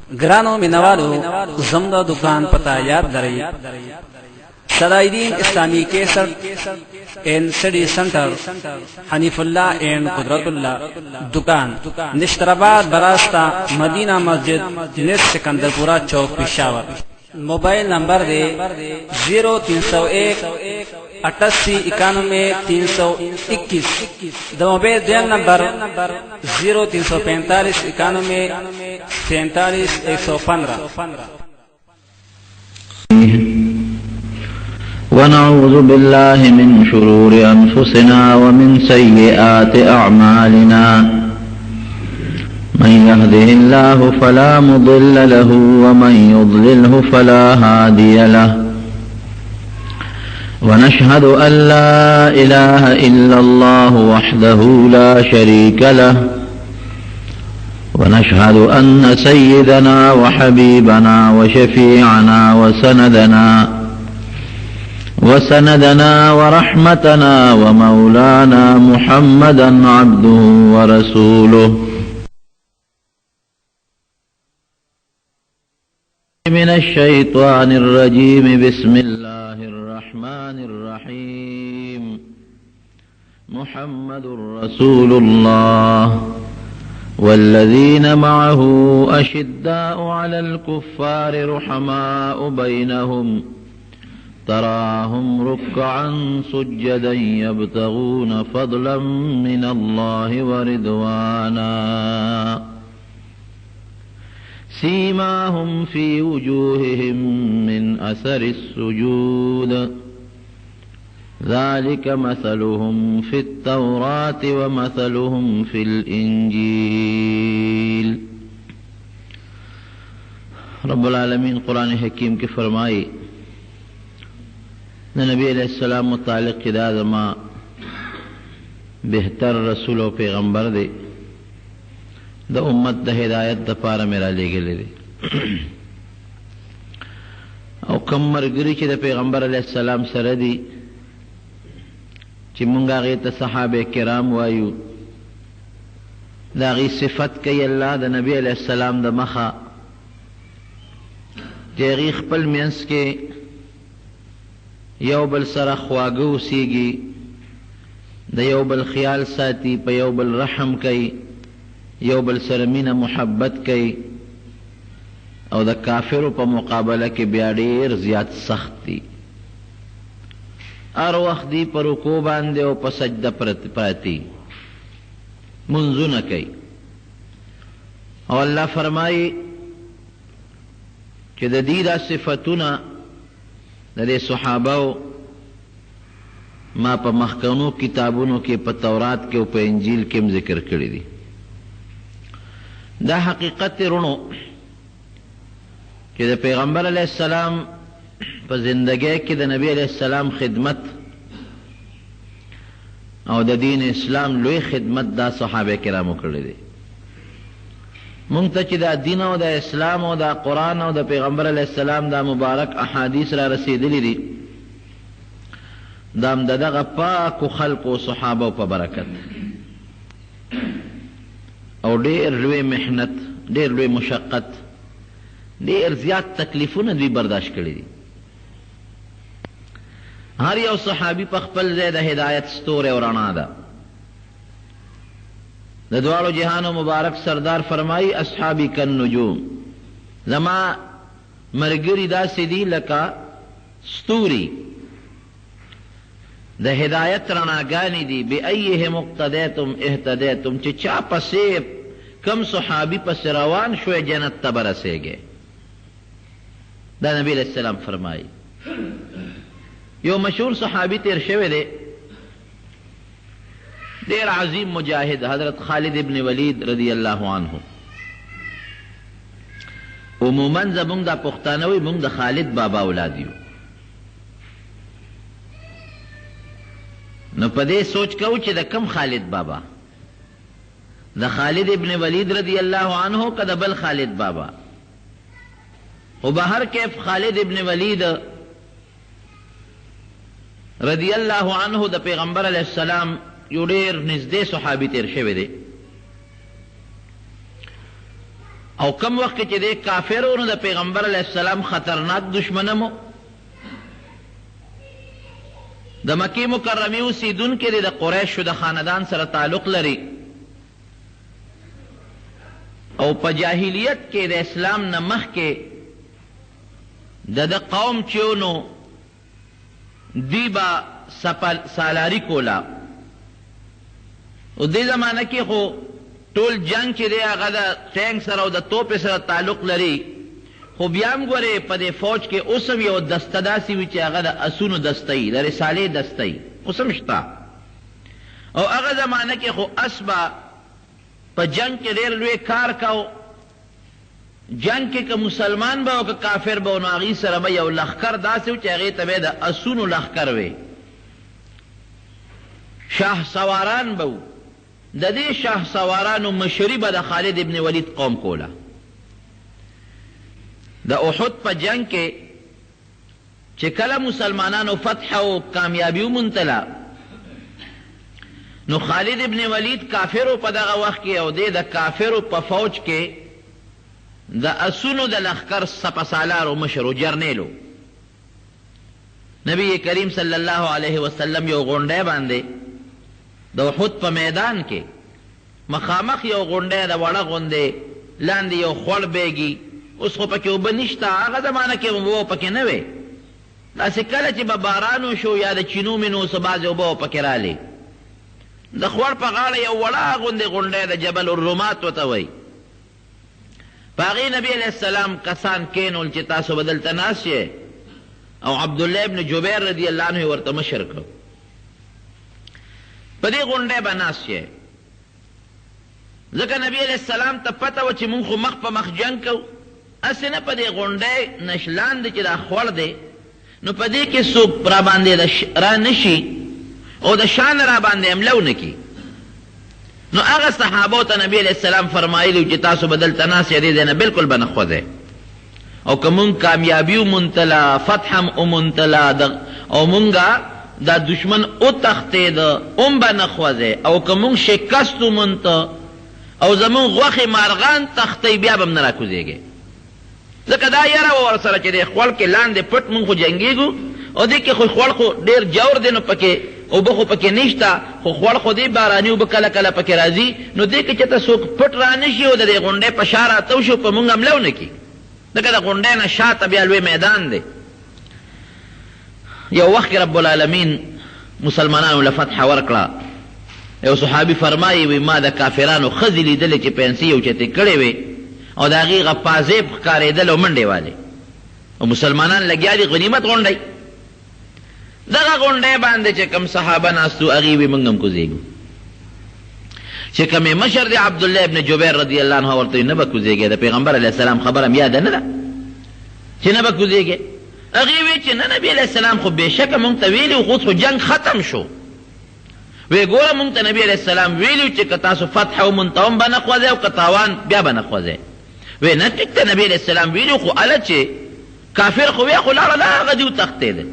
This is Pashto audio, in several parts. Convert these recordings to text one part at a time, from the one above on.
گرانو منوالو زمدہ دکان پتہ یاد درئی صدائدین اسلامی کیسٹ اینڈ سٹڈی سنٹر حنیف اللہ اینڈ قدرت اللہ دکان نشترآباد براستہ مدینہ مسجد نیز سکندرپورہ چوک پشاور موبائل نمبر دے 0301 88 91 321 موبائل دیم نمبر 0345 91 47 115. ونعوذ بالله من شرور أنفسنا ومن سيئات أعمالنا من يهده الله فلا مضل له ومن يضلله فلا هادي له ونشهد أن لا إله إلا الله وحده لا شريك له ونشهد أن سيدنا وحبيبنا وشفيعنا وسندنا ورحمتنا ومولانا محمدا عبده ورسوله من الشيطان الرجيم بسم الله الرحمن الرحيم محمد رسول الله والذين معه أشداء على الكفار رحماء بينهم تراهم ركعا سجدا يبتغون فضلا من الله ورضوانا سيماهم في وجوههم من أثر السجود ذلك مثلهم في التوراة ومثلهم في الإنجيل. رب العالمین قرآن حکیم کی فرمائی نبی علیہ السلام متعلق کی دا زما بہتر رسول و پیغمبر دے دا امت دا ہدایت دا پارا میرا لے گلے دے او کم مرگری چی دا پیغمبر علیہ السلام سردی چی منگا غیت صحابہ کرام وایو دا غی صفت کئی اللہ دا نبی علیہ السلام دا مخا چی غی خپل منس کے یو بل سر خواگو سیگی دا یو بل خیال ساتی پا یو بل رحم کئی یو بل سر مین محبت کئی او دا کافرو پا مقابلہ کے بیادیر زیاد سخت دی ار وقت دی پر رکو باندے او پا سجدہ پراتی منزو نکی او اللہ فرمائی کہ دا دیدہ صفتنا دا دے صحاباو ما پا مخکنو کتابونو کے پا تورات کے پا انجیل کم ذکر کری دی دا حقیقت رونو کہ دا پیغمبر علیہ السلام پا زندگی کی دا نبی علیہ السلام خدمت او دا دین اسلام لوی خدمت دا صحابہ کرامو کردی دی منگتا چی دا دین او دا اسلام او دا قرآن او دا پیغمبر علیہ السلام دا مبارک احادیث را رسیدلی دی دام دا دا پاک و خلق و صحابہ پا برکت او دیر لوی محنت دیر لوی مشقت دیر زیاد تکلیفون دوی برداشت کردی دی ہر یو صحابی پا خپل زیدہ ہدایت ستور اور رڼا دا دا دوارو جہان و مبارک سردار فرمائی اصحابی کن نجوم زما مرگری دا سیدی لکا ستوری دا ہدایت رڼاگانی دی بی ایہم اقتدیتم اہتدیتم چی چا پسیب کم صحابی پس روان شوئے جنت تبرسے گے دا نبی علیہ السلام فرمائی یو مشہور صحابی تیر شوئے دے دیر عظیم مجاہد حضرت خالد ابن ولید رضی اللہ عنہ عموماً زمونگ دا پختانوی مونگ دا خالد بابا اولادیو نو پدے سوچ کہو چی دا کم خالد بابا دا خالد ابن ولید رضی اللہ عنہ کا دا بل خالد بابا و بہر کیف خالد ابن ولید رضی اللہ عنہ دا پیغمبر علیہ السلام یو ډیر نږدې صحابي تیر شوی دی او کم وقت چې د کافرونو د پیغمبر علیه السلام خطرناک دشمنمو د مکی مکرمه اوسیدونکي د قریشو د خاندان سره تعلق لري او په جاهلیت کې د اسلام نه مخکې د قوم چېونو دی با سالاری کولا او دې زمانه کې خو ټول جنگ چې دی هغه د ټینک سره او د توپ سره تعلق لري خو بیا هم ګورې په دې فوج کې اوس هم یو دسته داسې وي چې هغه د اسونو دسته وي د رسالې دسته وي اوس هم شته او هغه زمانه کې خو اس به په جنگ کې ډېر لوی کار کو جنگ کې که مسلمان به او که کافر به نو هغې سره به یو لښکر داسې و چې هغې ته به د اسونو لښکر وی شاه سواران به و د دې شاه سوارانو مشري به د خالد ابن ولید قوم کوله د احد په جنگ کې چې کله مسلمانانو فتح او کامیابي وموندله نو خالد ابن ولید کافرو په دغه وخت کې او د کافرو په فوج کې د اسونو د لښکر سپسالارو مشرو جرنیلو نبی کریم صلی الله علیه وسلم یو غونډی باندې د احد په میدان کې مخامخ یو غونډی د وړه غوندې لاندې یو خوړ بیږي اوس خو پکې اوبه نشته هغه زمانه کې اوبه پکې نه وې داسې کله چې به باران وشو یا د چینو منو څه بعضې اوبه پکې رالې د خوړ په غاړه یو وړه غوندې غونډی د جبل الرومات ورته وایي په هغې نبي علیه السلام کسان کینول چې تاسو به دلته ناست یې او عبدالله ابن جبیر رضی الله عنه ورته مشر کړ په دې غونډۍ به ناست یې ځکه نبي علیه السلام ته پته وه چې مونږ خو مخ په مخ جنګ کوو هسې نه په دې غونډۍ نشلان دی چې دا خوړ دی نو په دې کې څوک را باندې را نشي او د شان را باندې حمله ونه کړي نو هغه صحابو ته نبی علیه السلام فرمایلي چې تاسو به دلته ناست یې دې ځای نه بلکل به نه خوځئ او که مونږ کامیابي وموندله فتح هم وموندله او مونږه دا دشمن وتښتېده هم به نه خوځئ او که مونږ شکست ومونده او زمونږ غوښې مارغان تښتئ بیا به هم نه راکوزېږئ ځکه دا یره وه ورسره چې دی خوړ کې لاندې پټ مونږ خو جنګېږو او دې کې خو خوړ خو ډېر جور دی نو پکې اوبه خو پکې نشته خو خوړ خو دې باراني اوبه کله کله پکې راځي نو دې کې چې ته څوک پټ را نه شي او د دې غونډۍ په شا راتو شو په مونږ حمله ونه کړي ځکه د غونډۍ نه شاته بیا لوی میدان دی یو وخت کې رب العالمین مسلمانانو له فتحه ورکړه یو صحابي فرمایي وي ما د کافرانو ښځې لیدلې چې پنسې اوچتې کړې وې او د هغې هغه پازیب ښکارېدل او منډې والې او مسلمانان لګیا دي غنیمت غونډئ دغه غونډۍ باندې چې کوم صحابه ناستو هغې وي موږ هم کوزېږو چې کومې مشر دی عبدالله ابن جبیر رضی الله عنه ورته نه به کوزېږې د پیغمبر علیه السلام خبره هم یاده نه ده چې نه به کوزېږې هغې وی چې نه نبي علیه السلام خو بېشکه موږ ته ویلي خو اوس خو جنګ ختم شو وی ګوره موږ ته نبي علیه السلام ویلي چې که تاسو فتح ومونته هم به نه خوځئ او که تاوان بیا به نه خوځئ وی نه ټیک ته نبي علیه السلام ویلي خو هله چې کافر خو وی خو لاړه لا هغه دي وتښتېده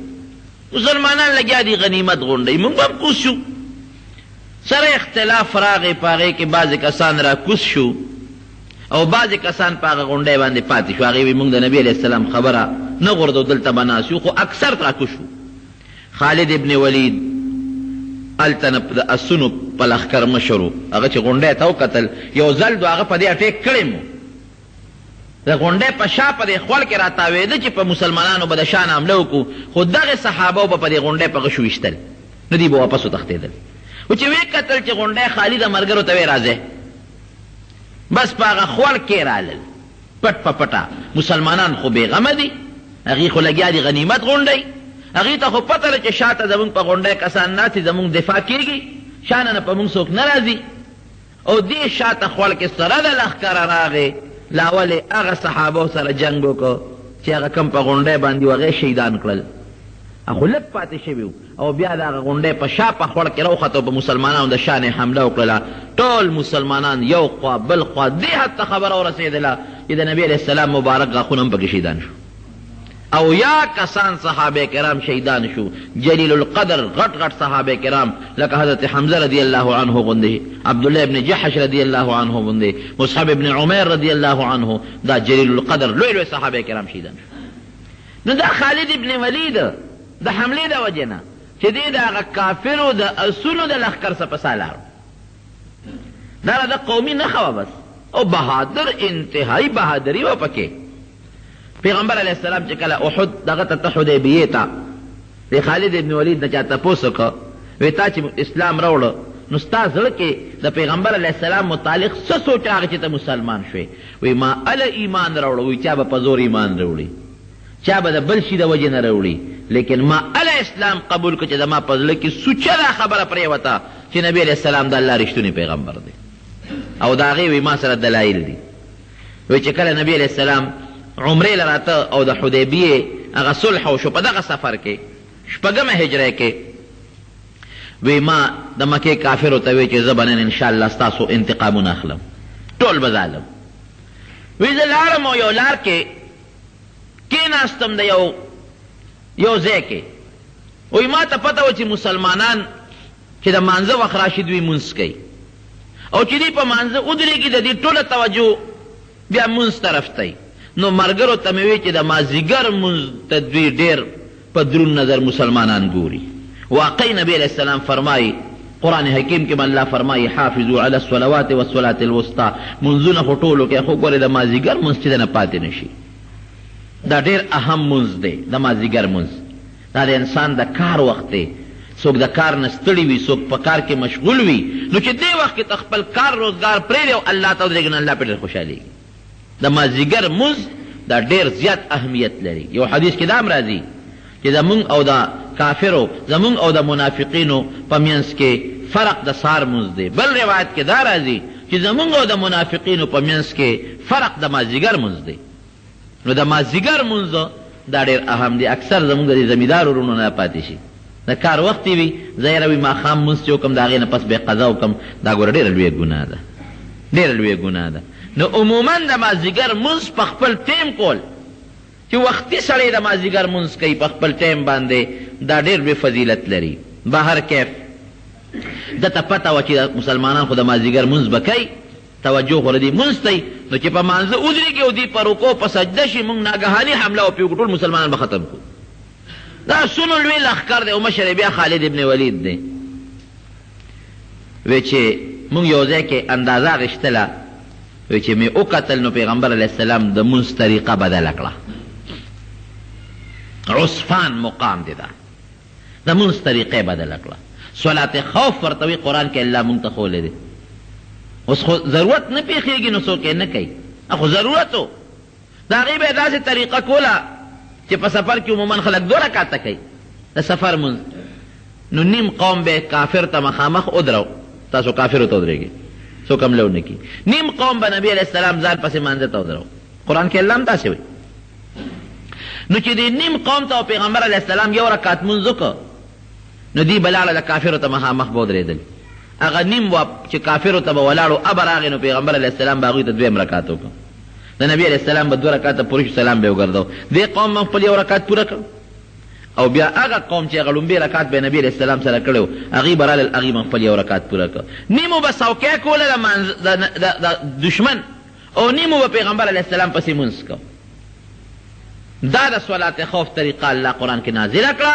مسلمانان لګیا دي غنیمت غونډئ موږ به هم کوز شو سره اختلاف راغی په هغې کې بعضې کسان را کوز شو او بعضې کسان په هغه غونډۍ باندې پاتې شو هغې وی موږ د نبي علیه السلام خبره نه غورځو دلته به ناست یو خو اکثر را کوز شو خالد ابن ولید هلته نه د اسونو په لښکر مشر و هغه چې غونډۍ ته وکتل یو ځل دو هغه په دې اټیک کړی مو د غونډۍ په شا په دې خوړ کې راتاوېده چې په مسلمانانو به د شا نه حمله وکړو خو دغې صحابو به په دې غونډۍ په غشو ویشتل نه دوی به واپس وتښتېدل خو چې ویې کتل چې غونډۍ خالي ده ملګرو ته ویې راځئ بس په هغه خوړ کې رالل پټ په پټه مسلمانان خو بېغمه دي هغې خو لګیا دي غنیمت غونډئ هغې ته خو پته ده چې شاته زمونږ په غونډۍ کسان ناست دي زمونږ دفاع کېږي شانه نه په مونږ څوک نه راځي او دې شاته خوړ کې سره د لښکره راغې لا ولې هغه صحابو سره جنګ وکړو چې هغه کم په غونډۍ باندې و هغې شهیدان کړل خو لږ پاتې شوي او بیا د هغه غونډۍ په شا په خوړ کې راوختو په مسلمانانو د شانې حمله وکړله ټول مسلمانان یو خوا بل خوا دې حد ته خبره ورسېدله چې د نبي علیه السلام مبارک غاښونه هم پکې شهیدان شو او یا کسان صحابه کرام شهیدان شو، جلیل القدر غټ غټ صحابه کرام لکه حضرت حمزه رضی الله عنه غوندي، عبدالله ابن جحش رضی الله عنه غوندي، مصعب ابن عمر رضی الله عنه، دا جلیل القدر لوی لوی صحابه کرام شهیدان شو. نو دا خالد ابن ولید د حمله د وجنه چې دې دا کافرو د اسونو د لخر څخه پساله دا د قومي نه خوا بس او بهادر انتهایی بهادری و پکې. پیغمبر علیہ السلام چې کله احد دغه ته حدیبیه ته د خالد ابن ولید نه چاته پوسوکه وی تا چې اسلام راوړ نو ستا زړه کې د پیغمبر علیہ السلام متعلق څه سوچ راغی چې ته مسلمان شوې؟ وی ما ال ایمان راوړ، وی چا به په زور ایمان راوړي، چا به د بل شي د وجې نه راوړي، لیکن ما ال اسلام قبول کړ چې زما په زړه کې سوچه خبره پرې وته چې نبی علیہ السلام د الله رښتونی پیغمبر دی او د هغې وی ما سره دلایل دي. وی چې کله نبی علیہ السلام عمرې لراته او د حدیبیه هغه صلح وشو په دغه سفر کې شپږمه هجره کې، وی ما د مکې کافرو ته وی چې زه به نن انشاءالله ستاسو انتقامونه اخلم، ټول به ظالم. وی زه لاړم او یو لار کې کېناستم د یو ځای کې، وی ما ته پته وه چې مسلمانان چې د مانځه وخت راشي دوی مونځ کوي او چې دوی په مانځه ودرېږي د دې ټوله توجه بیا مونځ طرف ته. نو مرګرو ته مې وی چې د مازدیګر مونځ ته دوی ډېر په دروند نظر مسلمانان ګوري. واقعي نبی علیہ السلام فرمایي قرآن حکیم کې الله فرمایي حافظوا علی الصلوات والصلاة الوسطى، منځونه خو ټولو کې خو ګورې د مازدیګر مونځ چې نه پاتې نشي، دا ډېر اهم مونځ دی د مازدیګر مونځ. دا د انسان د کار وخت دی، څوک د کار نه ستړي وي، څوک په کار کې مشغول وي، نو چې دې وخت کې خپل کار روزګار پرېږدي او الله ته ودرېږي نو الله پرې ډېر خوشحالېږي. د مازدیګر مونځ دا ډېر زیات اهمیت لري. یو حدیث کې دا هم راځي چې زمونږ او د کافرو، زمونږ او د منافقینو په منځ کې فرق د سهار مونځ دی. بل روایت کې دا راځي چې زمونږ او د منافقینو په منځ کې فرق د مازدیګر مونځ دی. نو د مازدیګر مونځ دا ډېر اهم دی. اکثر زمونږ د زمیندار ورونو نه پاتې شي، د کار وخت وي زه یې روي ماښام مونځ چې وکړم د هغې نه پس بیا قضا وکړم، دا ګوره ډېره لویه ګناه ده، ډېره لویه ګناه ده. نو عموما د مازدیګر مونځ په خپل ټیم کول چې وختي سړی د مازدیګر مونځ کوي په خپل ټیم باندې، دا ډېر بې فضیلت لري. بهر کیف دته پته وه چې مسلمانان خو د مازدیګر مونځ به کوي، توجه خو دې مونځ ته نو چې په مانځه ودرېږي او دوی په رکوع په سجده شي موږ ناګهاني حمله وکړو ټول مسلمانان به ختم کړو. دا سونو لوی لښکر دی او مشر بیا خالد ابن ولید دی. وی چې موږ یو ځای کې اندازه غشتله، وی چې مې وکتل نو پیغمبر علیه السلام د مونځ طریقه بدله کړه. عصفان مقام دی دا، د مونځ طریقې بدله کړه. صلات خوف ورته وی قرآن کې الله مونږ ته ښولی دی. اوس خو ضرورت نه پیښېږي نو څوک یې نه کوي، خو ضرورت و د هغې به یې داسې طریقه کوله چې په سفر کې عموما خلک 2 رکعته کوي د سفر مونځ. نو نیم قوم به کافر ته مخامخ ودرو، تاسو کافرو ته ودرېږئ څوک حمله ونه کړي. نیم قوم به نبي علیه السلام ځان پسې مانځه ته ودرو. قرآن کې الله هم داسې وایي. نو چې دې نیم قوم ته پیغمبر علیه السلام 1 رکعت مونځ وکړه نو دوی به لاړه د کافرو ته مخامخ به ودرېدل. هغه نیم چې کافرو ته به ولاړو ابه راغی نو پیغمبر علیه السلام به هغوی ته 2 رکعت وکړه. د نبی علیه السلام به 2 رکعته پوره شو، سلام به یې وګرځاو. دې قوم به خپل 1 رکعت پوره کړ او بیا هغه قوم چې هغه لومبی رکعت به نبی علیه السلام سره کړی و هغوی به رالل، هغوی به خپل 1 رکعت پوره کړ. نیمو به څوکۍ کوله د دشمن او نیمو به پیغمبر علیه السلام پسې مونځ کو. دا د صلات خوف طریقه الله قرآن کې نازله کړه.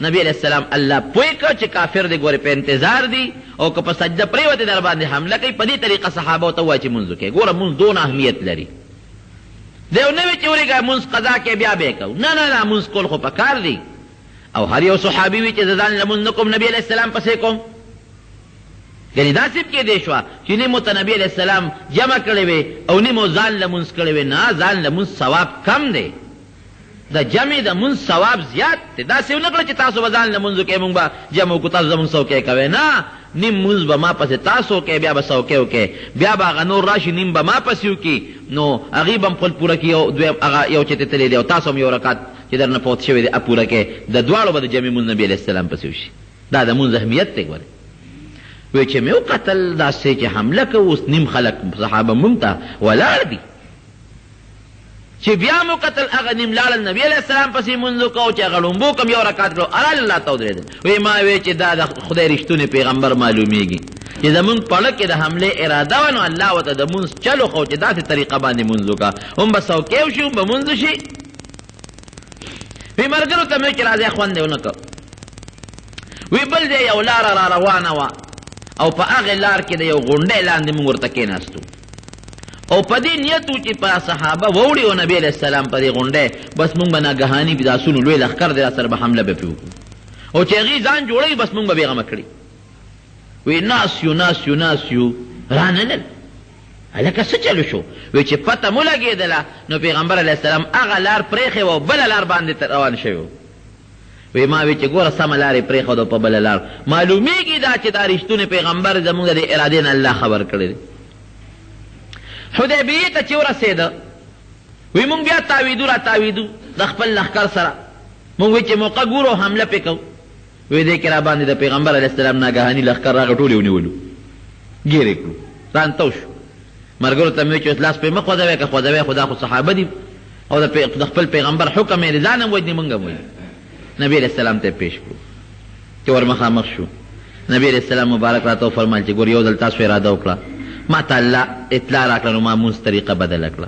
نبی علیہ السلام الله پوی کړ چې کافر دی ګورې په انتظار دی او که په سجده پرېوتې در باندې حمله کوي. په دې طریقه صحابو ته وایي چې مونځ وکړئ. ګوره مونځ دونه اهمیت لري. دی نه وي چې ورېږه مونځ قضا کې بیا به یې کوو، نه نه نه، مونځ کول خو پکار دی. او هر یو صحابي وي چې زه ځان لمونځ نه کوم نبي علیه السلام پسې کوم. یعنې داسې کېدی شوه چې نیمو ته نبي علیه السلام جمع کړی وې او نیمو ځان لمونځ کړی وې. نه، ځان لمونځ ثواب کم دی، د جمع د مونځ ثواب زیات دی. داسې ونه کړه چې تاسو به ځان لمونځ وکئ موږ به جمع وکړو تاسو زموږ څوکۍ کوئ. نه، نیم مونځ به ما پسې تاسو وکئ بیا به څوکۍ وکئ، بیا به هغه نور راشي نیم به ما پسې وکړي نو هغوی به هم خپل پوره کړي او هغه یو چې تللی دی او تاسو هم 1 رکعت چې در نه فوت شوی دی پوره کړئ. د دواړو به د جمع مونځ نبي علیه السلام پسې وشي. دا د مونځ اهمیت دی. ګورئ وی چې مې وکتل داسې چې حمله کوو اوس نیم خلک صحابه مونږ ته ولاړ دي چې بیا مو قتل هغه نیم لاړل نبی علیہ السلام پسې منځ وکړو چې هغه لومبو کم یو رکعت کړو ارال الله ته ودرېدل وی ما وی چې دا د خدای رښتونی پیغمبر معلومیږي چې زمونږ پړه کې د حملې اراده وه نو الله ورته د مونځ چلو خو چې داسې طریقه باندې مونځ وکړه هم به څوکۍ شي هم به مونځ شي وی ملګرو ته مې چې راځئ خوند یې ونه کړ وی بل دی یو لاره را روانه وه او په هغې لار کې د یو غونډۍ لاندې مونږ ورته کېناستو او په دې نیت و چې په صحابه ووړي او نبي علیہ السلام په دې غونډۍ بس مونږ به ناګهاني د آسونو لوی لښکر دی را سره به حمله به پرې وکړو او چې هغې ځان جوړوي بس مونږ به بېغمه کړي وی ناس یو رانلل هلکه څه چلو شو وی چې پته مو لګېدله نو پیغمبر علیه السلام هغه لار پرېښې وه او بله لار باندې روان شوی و وی ما وی چې ګوره سمه لار یې پرېښوده په بله لار معلومیږي دا چې دا رښتونی پیغمبر زموږ د ارادې نه الله خبر کړی دی حدیبیې ته چې ورسېده وی مونږ بیا تاویدو د خپل لښکر سره مونږ وی چې موقع ګورو حمله پې کوو وی دې کې را باندې د پیغمبر علیه السلام ناګهاني لښکر راغی ټول یې ونیولو ګیر یې کړو ځان تو شو ملګرو ته مې وی چې لاس پې مه خوځوئ که خوځوئ خو دا خو صحابه دي او د خپل پیغمبر حکم یې ځان هم وجني مونږ هم وجني نبی علیہ السلام ته پیش کړو چې ور مخامخ شو نبی علیہ السلام مبارک راته وفرمایل چې ګور یو ځل تاسو اراده وکړه ما ته الله اطلاع راکړه نو ما مونځ طریقه بدله کړه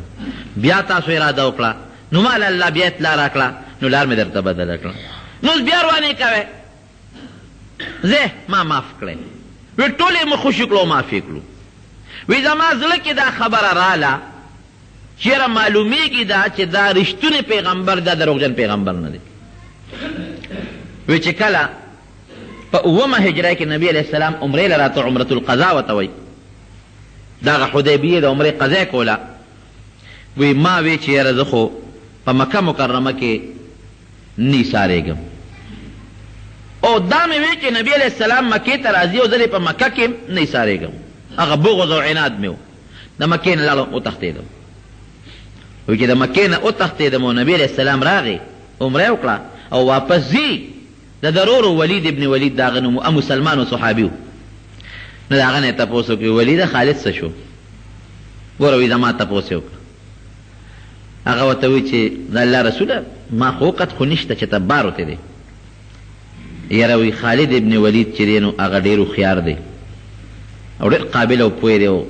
بیا تاسو اراده وکړه نو ما الله بیا اطلاع راکړه نو لار مې درته بدله کړه نو بیا روانې کوئ زه ما معاف کړی وی ټول یې مو خوشي کړو معافي کړو وی زما زړه کې دا خبره راله چېره معلومیږي دا چې دا رښتونی پیغمبر دا دروغجن پیغمبر نه دی وی چې کله په اومه هجره کې نبی علیہ السلام عمرې له راته عمرة القضا ورته وایي دغه حدیبیې د عمرې قضا کوله وی ما وی چې یاره زه خو په مکه مکرمه کې نی سارېږم او دا مې وی چې نبی علیہ السلام مکې ته راځي او زه په مکه کې نی سارېږم هغه بغض او عناد مې و د مکې نه لاړم وتښتېدم وی چې د مکې نه وتښتېدم او نبی علیہ السلام راغی عمره وکړه او واپس ځي د ضرور ولید ابن ولید داغه نوم مسلمان او صحابي نو داغه نه تاسو کې ولید خالد څه شو ګوره وی زما تاسو وکړه هغه ورته وی چې د الله رسوله ما خو قد خو نشته چې تبار وته دی یاره وی خالد ابن ولید چې دی نو هغه ډېر هوښیار دی او ډېر قابل او پوه دی او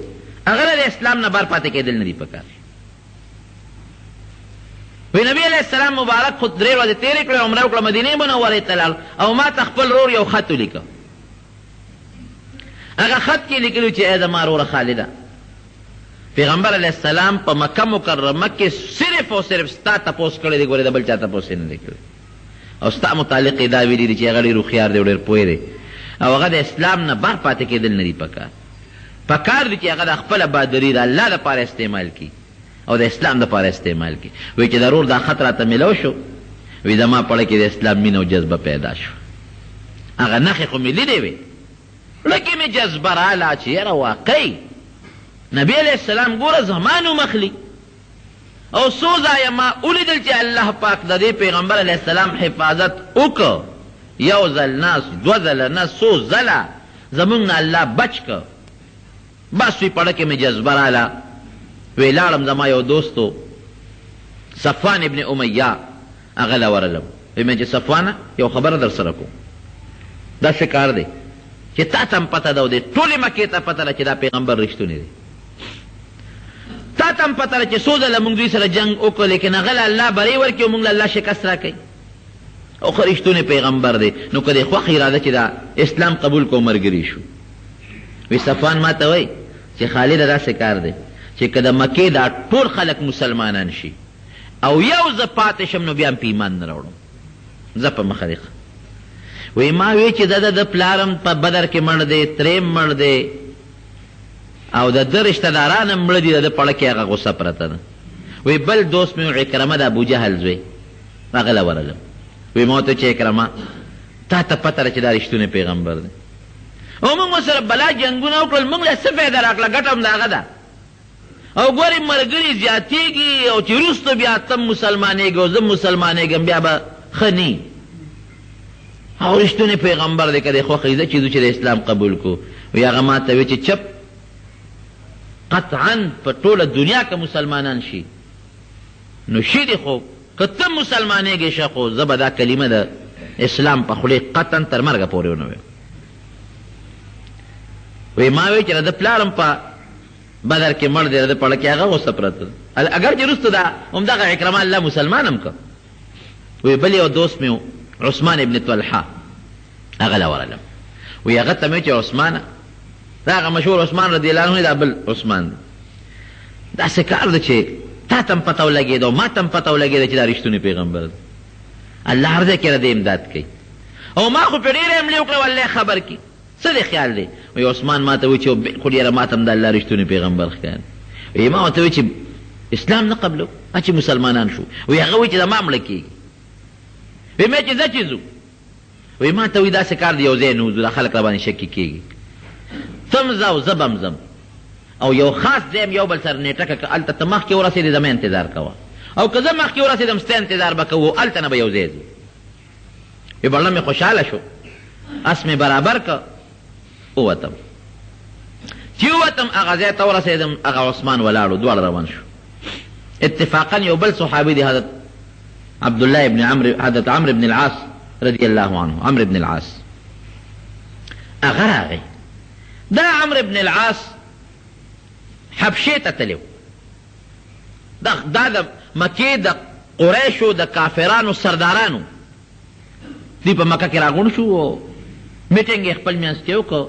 هغه د اسلام نه بار پاتې کېدل نه دي پکار وی نبی علیہ السلام مبارک خود 3 ورځې تېرې کړې عمره وکړه مدینې منورې ته لاړ او ما ته خپل رور یو خط ولیکه هغه خط کې لیکلي چې ای زما روره خالده پیغمبر علیہ السلام په مکه مکرمه کې صرف او صرف ستا تپوس کړی دی ګورې د بل چا تپوس یې نه دی کړی او ستا متعلق یې دا ویلي دي چې هغه ډېر هوښیار دی او ډېر پوه دی او هغه د اسلام نه بار پاتې کېدل نه دي پکار دي چې هغه د خپله بهادري د الله دپاره استعمال کړي او د اسلام دپاره استعمال کړي وایي چې ضرور دا خط راته میلو شو وایي زما پړه کې د اسلام مینه او جذبه پیدا شو هغه نښې خو مې لیدې وې زړه کې مې جذبه راله چې یاره واقعي نبی علیہ السلام ګوره زما نوم اخلي او څو ځایه ما ولیدل چې الله پاک د دې پیغمبر علیہ السلام حفاظت وکړه یو ځل نه 2 ځله نه 100 ځله زمونږ نه الله بچ که بس وی پړه کې مې جذبه راله وی لاړم زما یو دوستو صفوان ابن امیه هغه له ورغلم وی مې چې صفوانه یو خبره در سره کوم دا څه کار دی چې تا ته هم پته ده او دې ټولې مکې ته پته ده چې دا پیغمبر رښتونی دی تا ته هم پته ده چې څو ځله موږ دوی سره جنګ وکړو لیکن هغه له الله بری ورکړي او موږ له الله شکست راکوي او خو رښتونی پیغمبر دی نو که دې خوښ اراده چې دا اسلام قبول کو ملګري شو وی صفوان ما ته وایي چې خالده داسې کار دی چې که د مکې دا ټول خلک مسلمانان شي او یو زه پاتې شم نو بیا هم په ایمان نه راوړم زه په مخه دی وی ما وی چې د پلارم په بدر کې مړ دی تریم مړ دی او د ده رشته داران هم مړه دي د ده پړه کې هغه غصه پرته ده وی بل دوست مې عکرمه د ابوجهل زوی هغه له ورغلم وی ما ورته چې عکرمه تا ته پته ده چې دا رښتونی پیغمبر دی او موږ ورسره بلا جنګونه وکړل موږ له څه فایده راکړه ګټه هم د هغه ده او ګورې ملګري زیاتېږي او چې وروسته بیا ته مسلمانېږي او زه مسلمانېږم بیا به ښه نی او رښتونی پیغمبر دی که دی خوښ عزت چې د اسلام قبول کو وی هغه ما ته وی چې چپ قطعا په ټوله دنیا که مسلمانان شي نو شیدی خو که ته مسلمانېږې شه خو زه به دا کلمه د اسلام په خولې قطعا تر مرګه پورې ونه ویم. وی ما وی چې د پلارم په بدر کې مړ دی د پړه کې هغه غوسه پرته اگر چې وروسته دا همدغه اکرمه الله مسلمان هم که. وی بل یو دوست مې عثمان ابن طلحه هغه له ورغلم وی هغه ته مې چې عثمانه دا هغه مشهور عثمان رضی الله عنه دا بل عثمان دی داسې کار دی چې تا ته هم پته ولګېده او ما ته هم پته ولګېده چې دا رښتونی پیغمبر دی. الله هر ځای کې د امداد کوي او ما خو پرې ډېره حملې وکړې والله خبر کړي څه دی خیال دی. وی عثمان ما ته وایي چې بالکل یاره ما ته هم د الله رښتونی پیغمبر ښکاري. وی ما ورته وایي چې اسلام نه قبلو چې مسلمانان شو. وی هغه وایي چې زما مړه کېږي. وی مې چې زه چې ځو وی ما ته وایي داسې کار دی یو ځای نه وځو دا خلک را باندې شکي کېږي. ته م ځه او زه به م ځم او یو خاص ځای م یو بل سره نیټه کړه که هلته ته مخکې ورسېدې زما انتظار کوه او که زه مخکې ورسېدم ستا انتظار به کوو هلته نه به یو ځای ځو. وی بړه مې خوشحاله شو اس مې برابر که ووتم چې ووتم هغه ځای ته ورسېدم هغه عثمان ولاړو دواړه روان شو. اتفاقا یو بل صحابي دی حضرت عبدالله ابن عمرو حضرت عمرو بن العاص رضی الله عنه عمرو بن العاص هغه راغی. دا عمرو بن العاص حبشې ته تللی و. دا د مکې د قریشو د کافرانو سردارانو دوی په مکه کې راغونډ شو او میټینګ یې خپل منځ کې وکړ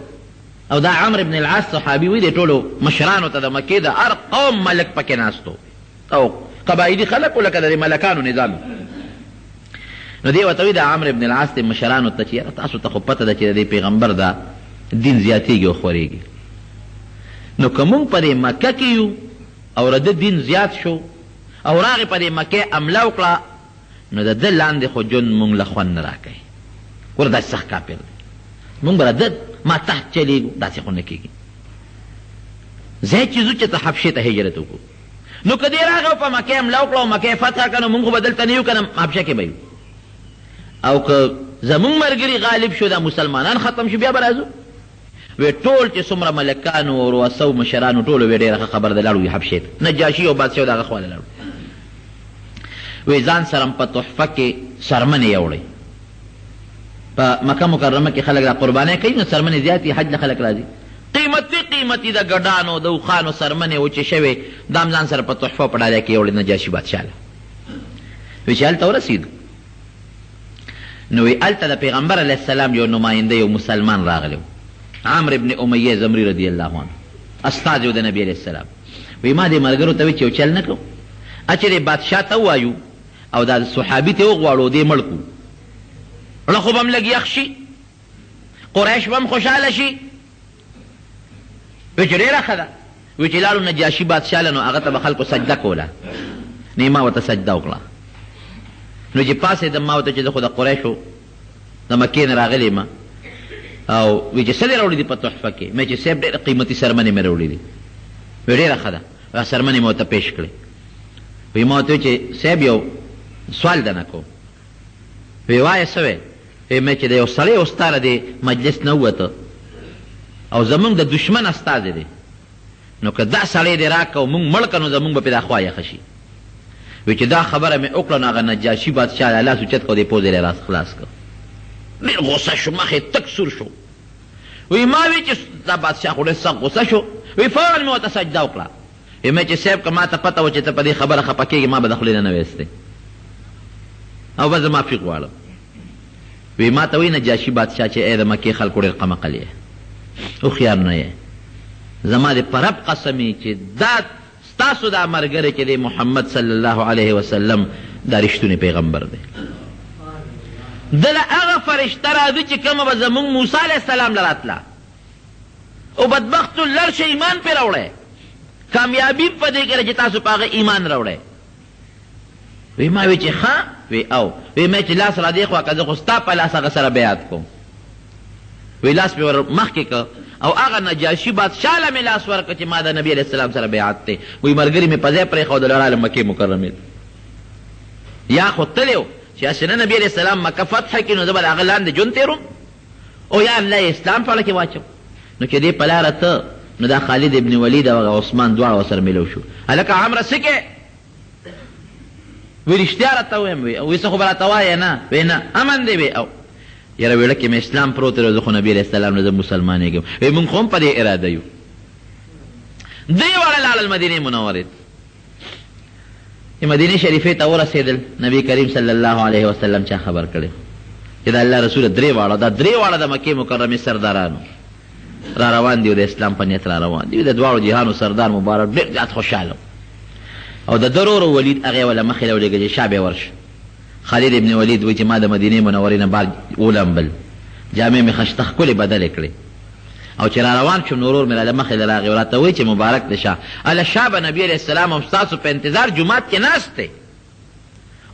او دا عمرو بن العاص صحابي وي د ټولو مشرانو ته د مکې د هر قوم ملک پکې ناستو او قبایلي خلک لکه د ملکانو نظام. نو دی ورته وایي د عمرو بن العاص د مشرانو ته چې یاره تاسو ته خو پته ده چې د دې پیغمبر دا دین زیاتېږي او خورېږي نو که مونږ په دې مکه کې یو او د دین زیات شو او راغې په دې مکې حمله وکړه نو د ده لاندې خو ژوند مونږ له خوند نه راکوي. ګوره داسې سخت کافر دی مونږ به د ما تحت چلېږو داسې خو نه کېږي. ځای چې ځو چې ته حبشې ته هجرت وکړو نو که دې راغی او په مکې حمله وکړه او مکې فتح کړه نو مونږ خو به دلته نه یو که نه حبشه کې به یو او که زمونږ ملګري غالب شو دا مسلمانان ختم شو بیا به راځو. وی ټول چې څومره ملکانو او رؤساو مشرانو ټولو وی ډېره ښه خبر ده لاړو وي حبشې ته نجاشي او بادشاه د هغه خواله لاړو. وی ځان سره په تحفه کې څرمنې یوړئ. په مکه مکرمه کې خلک را قربانۍ کوي نو څرمنې زیاتې حج له خلک راځي قیمتي د ګډانو د اوښانو څرمنې وچې شوې دا هم ځان سره په تحفه په ډالۍ کې یوړې نجاشي بادشاه له. وی چې هلته ورسېدو نو وی هلته د پیغمبر علیه السلام یو نماینده یو مسلمان راغلی عمرو ابن امیه زمری رضی الله عنه استاد یو د نبی علیه السلام. وی ما دې ملګرو ته وی چې یو چل نه کوو اچرې بادشاه ته ووایو او دا صحابي ته وغواړو دې مړ کړو ړه خو به هم لږ یخ شي قریش به هم خوشحاله شي. وی چې ډېره ښه ده. وی چې لاړو نجاشي بادشاه له نو هغه ته به خلکو سجده کوله نو ما ورته سجده وکړه. نو چې پاسېدم ما ورته چې زه خو د قریشو د مکې نه راغلی یم او وی چې څه دې راوړي دي په تحفه کې مې چې صاحب ډېره قیمتي څرمنې مې راوړي دي. وی ډېره ښه ده هغه څرمنې مې ورته پېښ کړې. وی ما ورته چې صاحب یو سوال درنه کوم. وی وایه څه وی؟ وی مې چې د یو سړی استاره د مجلس نه ووته او زمونږ د دشمن استازی دی نو که دا سړی دې راکه او مونږ مړ که نو زمونږ به پرې دا خوا یخه شي. وی چې دا خبره مې وکړه نو هغه نجاشي بادشاه لاس اوچت کړ دې پوزې یې راس خلاص کړ. ډېر غوسه شو مخ یې تک سور شو. وی ما وی چې دا بادشاه خو ډېر سخت غوسه شو. وی فورا مې ورته سجده وکړه. وی مې چې صاحب که ما ته پته وه چې ته په دې خبره خفه کېږې ما به د خولې نه نه ویستې او به زه معافي غواړم. وی ما ته وی نجاشي بادشاه چې ای د مکې خلکو ډېر قمقل یې هوښیار نه یې زما دې په رب قسم چې دا ستاسو دا ملګری چې دی محمد صلی الله علیه وسلم دا رښتونی پیغمبر دی. دله هغه فرشته راځي چې کومه به زمونږ موسی علیه السلام له راتله او بدبختو لر شه ایمان پرې راوړی کامیابي په دې کې چې تاسو په هغه ایمان راوړی. وی ما وی چې ښه وی او وی مې چې لاس را دې خوا که زه خو ستا په لاس هغه سره بیعت کوم. وی لاس مې ور مخکې که او هغه نجاشي بادشاه له مې لاس ورکړه چې ما د نبي علیه السلام سره بیعت دی. وی ملګري مې په ځای پرېښودل راغلم مکې مکرمې ته. یا خو تللی و چې اسنه نبی علیه السلام مکه فتح کړي نو زه به د هغه لاندې ژوند تېروم او یا الله یې اسلام په اړه کې واچوم. نو چې دې په لاره ته نو دا خالد ابن ولید او عثمان دواړه ورسره میلو شو. هلکه عمره څه کې وی رښتیا راته ویم وی څه خو به راته وایې نه وی نه امن دی وی او یاره ویړه کې مې اسلام پروت دی زه خو نبي علیه السلام نه زه مسلمانېږم وی موږ خو هم په دې اراده یو. درې واړه لاړل مدینې منورې مدینې شریفې ته ورسېدل. نبي کریم صلی الله علیه وسلم چا خبر کړی چې د الله رسول درې واړه د مکې مکرمې سردارانو را روان دي او د اسلام په نیت را روان دي. د دواړو جهانو سردار مبارک ډېر زیات خوشحاله او د ده ورور ولید هغې وله مخې له ولېږه چې شا بیا ورشه. خالد ابن ولید وایي چې ما د مدینې منورې نه بعد ولمبل جامې مې خشته ښکلې بدلې کړې او چې را روان شوم نو ورور مې راله مخې له راغی او راته وایي چې مبارک د شاه هله شاه به نبي علیه السلام هم ستاسو په انتظار جومات کې ناست دی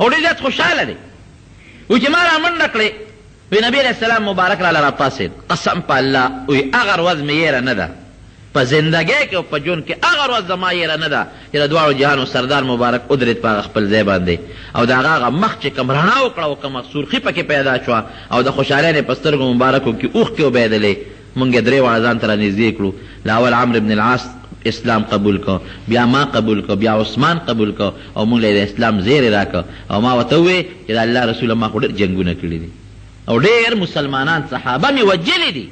او ډېر زیات خوشحاله دی. وایي چې ما را منډه کړې وی نبی علیہ السلام مبارک راله راپاسېد. قسم په الله وی هغه ورځ مې یېره نه ده په زندګۍ کې او په ژوند کې هغه ورځ زما یېره نه ده چې د دواړو جهانو سردار مبارک ودرېد په هغه خپل ځای باندې او د هغه مخ چې کوم رڼا وکړه او کومه سرخي پکې پیدا شوه او د خوشحالۍ په سترګو مبارکو کې اوښکې وبهېدلې. مونږ یې درې واړه ځان ته رانږدې کړو. لاول عمرو بن العاص اسلام قبول کو بیا ما قبول کو بیا عثمان قبول کو او مونږ له اسلام زیری راکړه او ما ورته وویې چې د الله رسوله ما خو ډېر جنګونه کړي دي او ډېر مسلمانان صحابه مې وجلي دي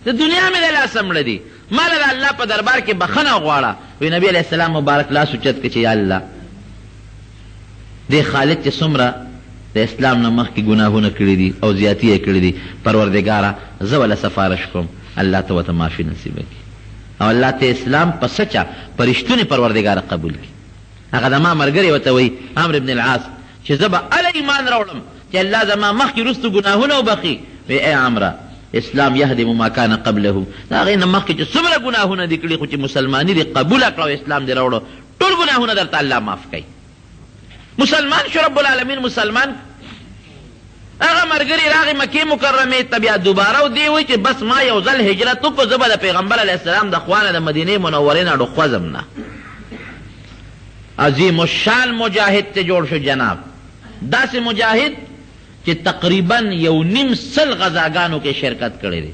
د دنیا مې د لاسه مړه دي ما له د الله په دربار کې بخښنه غواړه. وی نبي علیه السلام مبارک لاس اوچت کړي چې یا الله دې خالد چې څومره د اسلام نه مخکې ګناهونه کړي دي او زیاتي یې کړي دي پروردګاره زه وله سفارش کوم الله ته ورته معافي نصیبه کړي او الله ته اسلام په سچه په رښتونې پروردګاره قبول کړي. هغه د ما ملګری ورته وایي عمرو بن العاص چې زه به هله ایمان راوړم چې الله زما مخکې وروستو ګناهونه وبخي. وی ای عمره اسلام یهدم ما کان قبله د هغې نه مخکې چې څومره ګناهونه دي کړي خو چې مسلماني دې قبوله کړه او اسلام دې راوړه ټول ګناهونه درته الله معاف کوي. مسلمان شو رب العالمین مسلمان. هغه ملګري راغی مکې مکرمې ته بیا دوباره او دی وایي چې بس ما یو ځل هجرت وکړو زه به د پیغمبر علیه السلام د خوا نه د مدینې منورې نه ډوخوځم نه. عظیم الشان مجاهد ته جوړ شو جناب داسې مجاهد چې تقریبا 1.5 غزاګانو کې شرکت کړی دی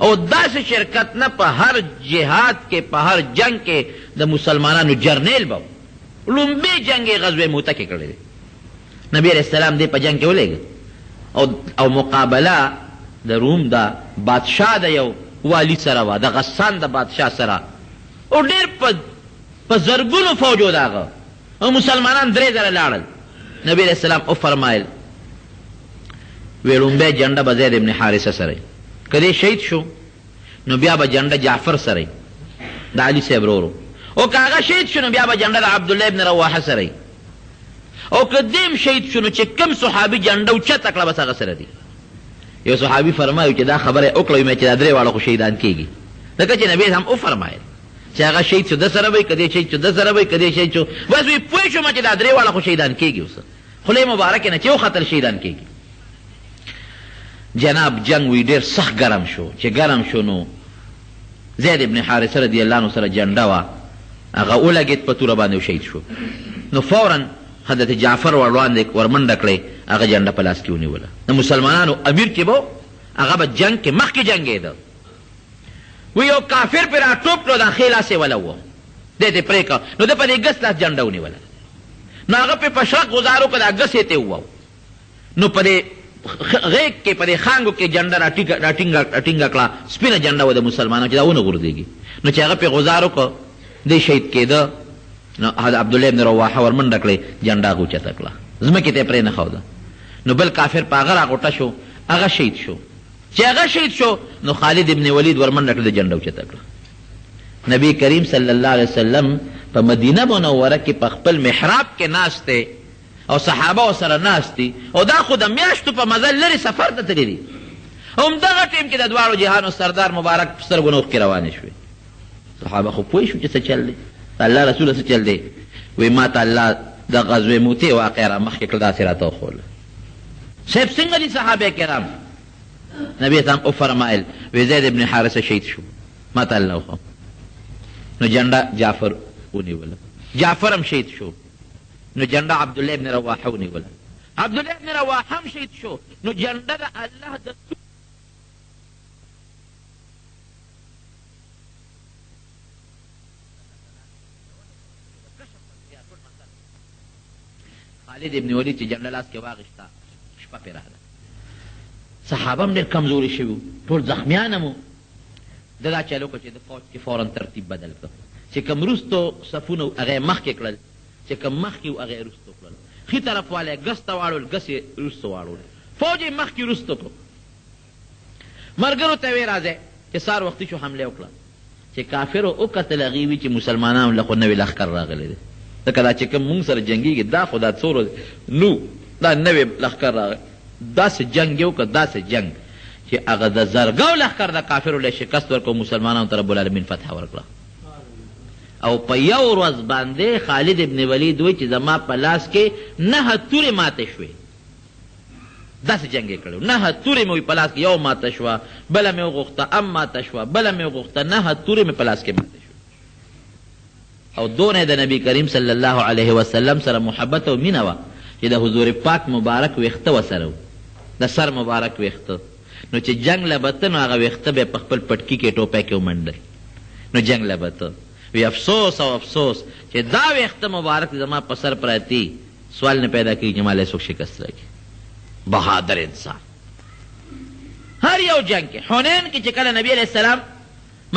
او داسې شرکت نه په هر جهاد کې په هر جنگ کې د مسلمانانو جرنیل به لومبی جنگ غزوه موته کې کړی دی. نبی علیہ السلام دې په جنگ کې ولېږه او مقابله د روم د بادشاه د یو والی سره وه د غسان د بادشاه سره او ډېر په زرګونو فوج و د هغه او مسلمانان 3 زره لاړل. نبی علیہ السلام وفرمایل وی لومبی جنډه به زید ابن حارثه سره که دې شهید شو نو بیا به جنډه جعفر سره د علي صاحب ورور او که هغه شهید شو نو بیا به جنډه د عبدالله ابن رواحه سره او که دیم شهید شو نو چې کم صحابي جنډه اوچته کړه بس هغه سره دي. یو صحابي فرمایو چې دا خبره وکړه مې چې دا 3 واړه خو شهیدان کېږي ځکه چې نبي هم وفرمایل چې هغه شهید شو د سره وی که دې شهید شو د سره وی که دې شهید شو بس وی پوه شوم چې دا 3 واړه خو شهیدان کېږي اوس خولې مبارکې نه چې وختل شهیدان کېږي. جناب جنگ وی ډېر سخت ګرم شو چې ګرم شو نو زید ابن حارثه رضی الله عنه سره جنډه وه هغه ولګېد په توره باندې شهید شو نو فورا حضرت جعفر ورمنډه کړې هغه جنډه په لاس کې ونیوله. د مسلمانانو امیر چې به هغه به جنگ کې مخکې جنګېده وی یو کافر پرې راټوپ کړو د ښې لاس یې ولوه دی ته پرې کړه نو ده په دې ګس لاس جنډه ونیوله نو هغه پرې په شرق ګزار وکړه دا ګس یې ته ووو نو په دې غیږ کې په دې خانګو کې جنډه راټینګه کړه سپینه جنډه وه د مسلمانانو چې دا ونه غورځېږي نو چې هغه پرې غزار وکړه دی شهید کېده نو عبدالله ابن رواحه ورمنډه کړې جنډه هغه اوچته کړه ځمکې ته یې پرې نه ښوده نو بل کافر په هغه راغوټه شو هغه شهید شو چې هغه شهید شو نو خالد ابن ولید ورمنډه کړه د جنډه اوچته کړه. نبی کریم صلی الله علیه وسلم په مدینه منوره کې په خپل محراب کې ناست دی او صحابه ورسره ناست دي او دا خو د میاشتو په مزل لرې سفر ته تللي دي همدغه ټیم کې د دواړو جهانو سردار مبارک په سترګو نه اوښکې روانې شوې. صحابه خو پوه شو چې څه چل دی الله رسوله څه چل دی وی ما ته الله د غزوې موتې واقع را مخکې کړه داسې راته وښوله صاحب څنګه دي صحابه کرام. نبي اسلام وفرمایل وی زید ابن حارثه شهید شو ما ته الله وښو نو جنډه جعفر ونیوله جعفر هم شهید شو نو جنډه عبدالله ابن رواحه ونیوله عبدالله ابن رواحه هم شهید شو نو جنډه د الله د خالد ابن ولید چې جنډه لاس کې واغېسته شپه پرې راغله صحابه هم ډېر کمزوري شوي وو ټول زخمیان هم وو ده دا چل وکړه چې د فوج کې فورا ترتیب بدل کړ چې کوم وروستو صفونه هغه یې مخکې کړل چې کوم مخکې وو هغه یې وروستو کړل ښي طرف والی ګس ته واړول ګس یې وروستو واړول فوج یې مخکې وروستو کړو ملګرو ته ویې راځئ چې سهار وختي شو حمله وکړه چې کافرو وکتل هغې وي چې مسلمانانو له خو نوی لښکر راغلی دی ځکه دا چې کوم مونږ سره جنګېږي دا خو دا څو ورځې نو دا نوی لښکر راغلی داسې جنګ یې وکړه داسې جنګ چې هغه د زرګو لښکر د کافرو له شکست ورکړو مسلمانانو ته رب العالمین فتح ورکړه او په یو ورځ باندې خالد ابن ولید وایي چې زما په لاس کې 9 تورې ماتې شوې داسې جنګ یې کړی 9 تورې مې وایي په لاس کې یو ماته شوه بله مې وغوښته ام ماته شوه بله مې وغوښته 9 تورې مې په لاس کې ماته شوې او دونه د نبی کریم صلی الله علیه وسلم سره محبت او مینه وه چې د حضور پاک مبارک ویښته ورسره و د سر مبارک ویښته نو چې جنګ له به ته نو هغه ویښته به یې په خپل پټکي کې ټوپی کې ومنډل نو جنګ له به ته وی افسوس او افسوس چې دا ویښته مبارک زما په سر پراتی سوال نه پیدا کړي چې ما له څوک شکست راکړي بهادر انسان هر یو جنگ کې حنین کې چې کله نبی علیه السلام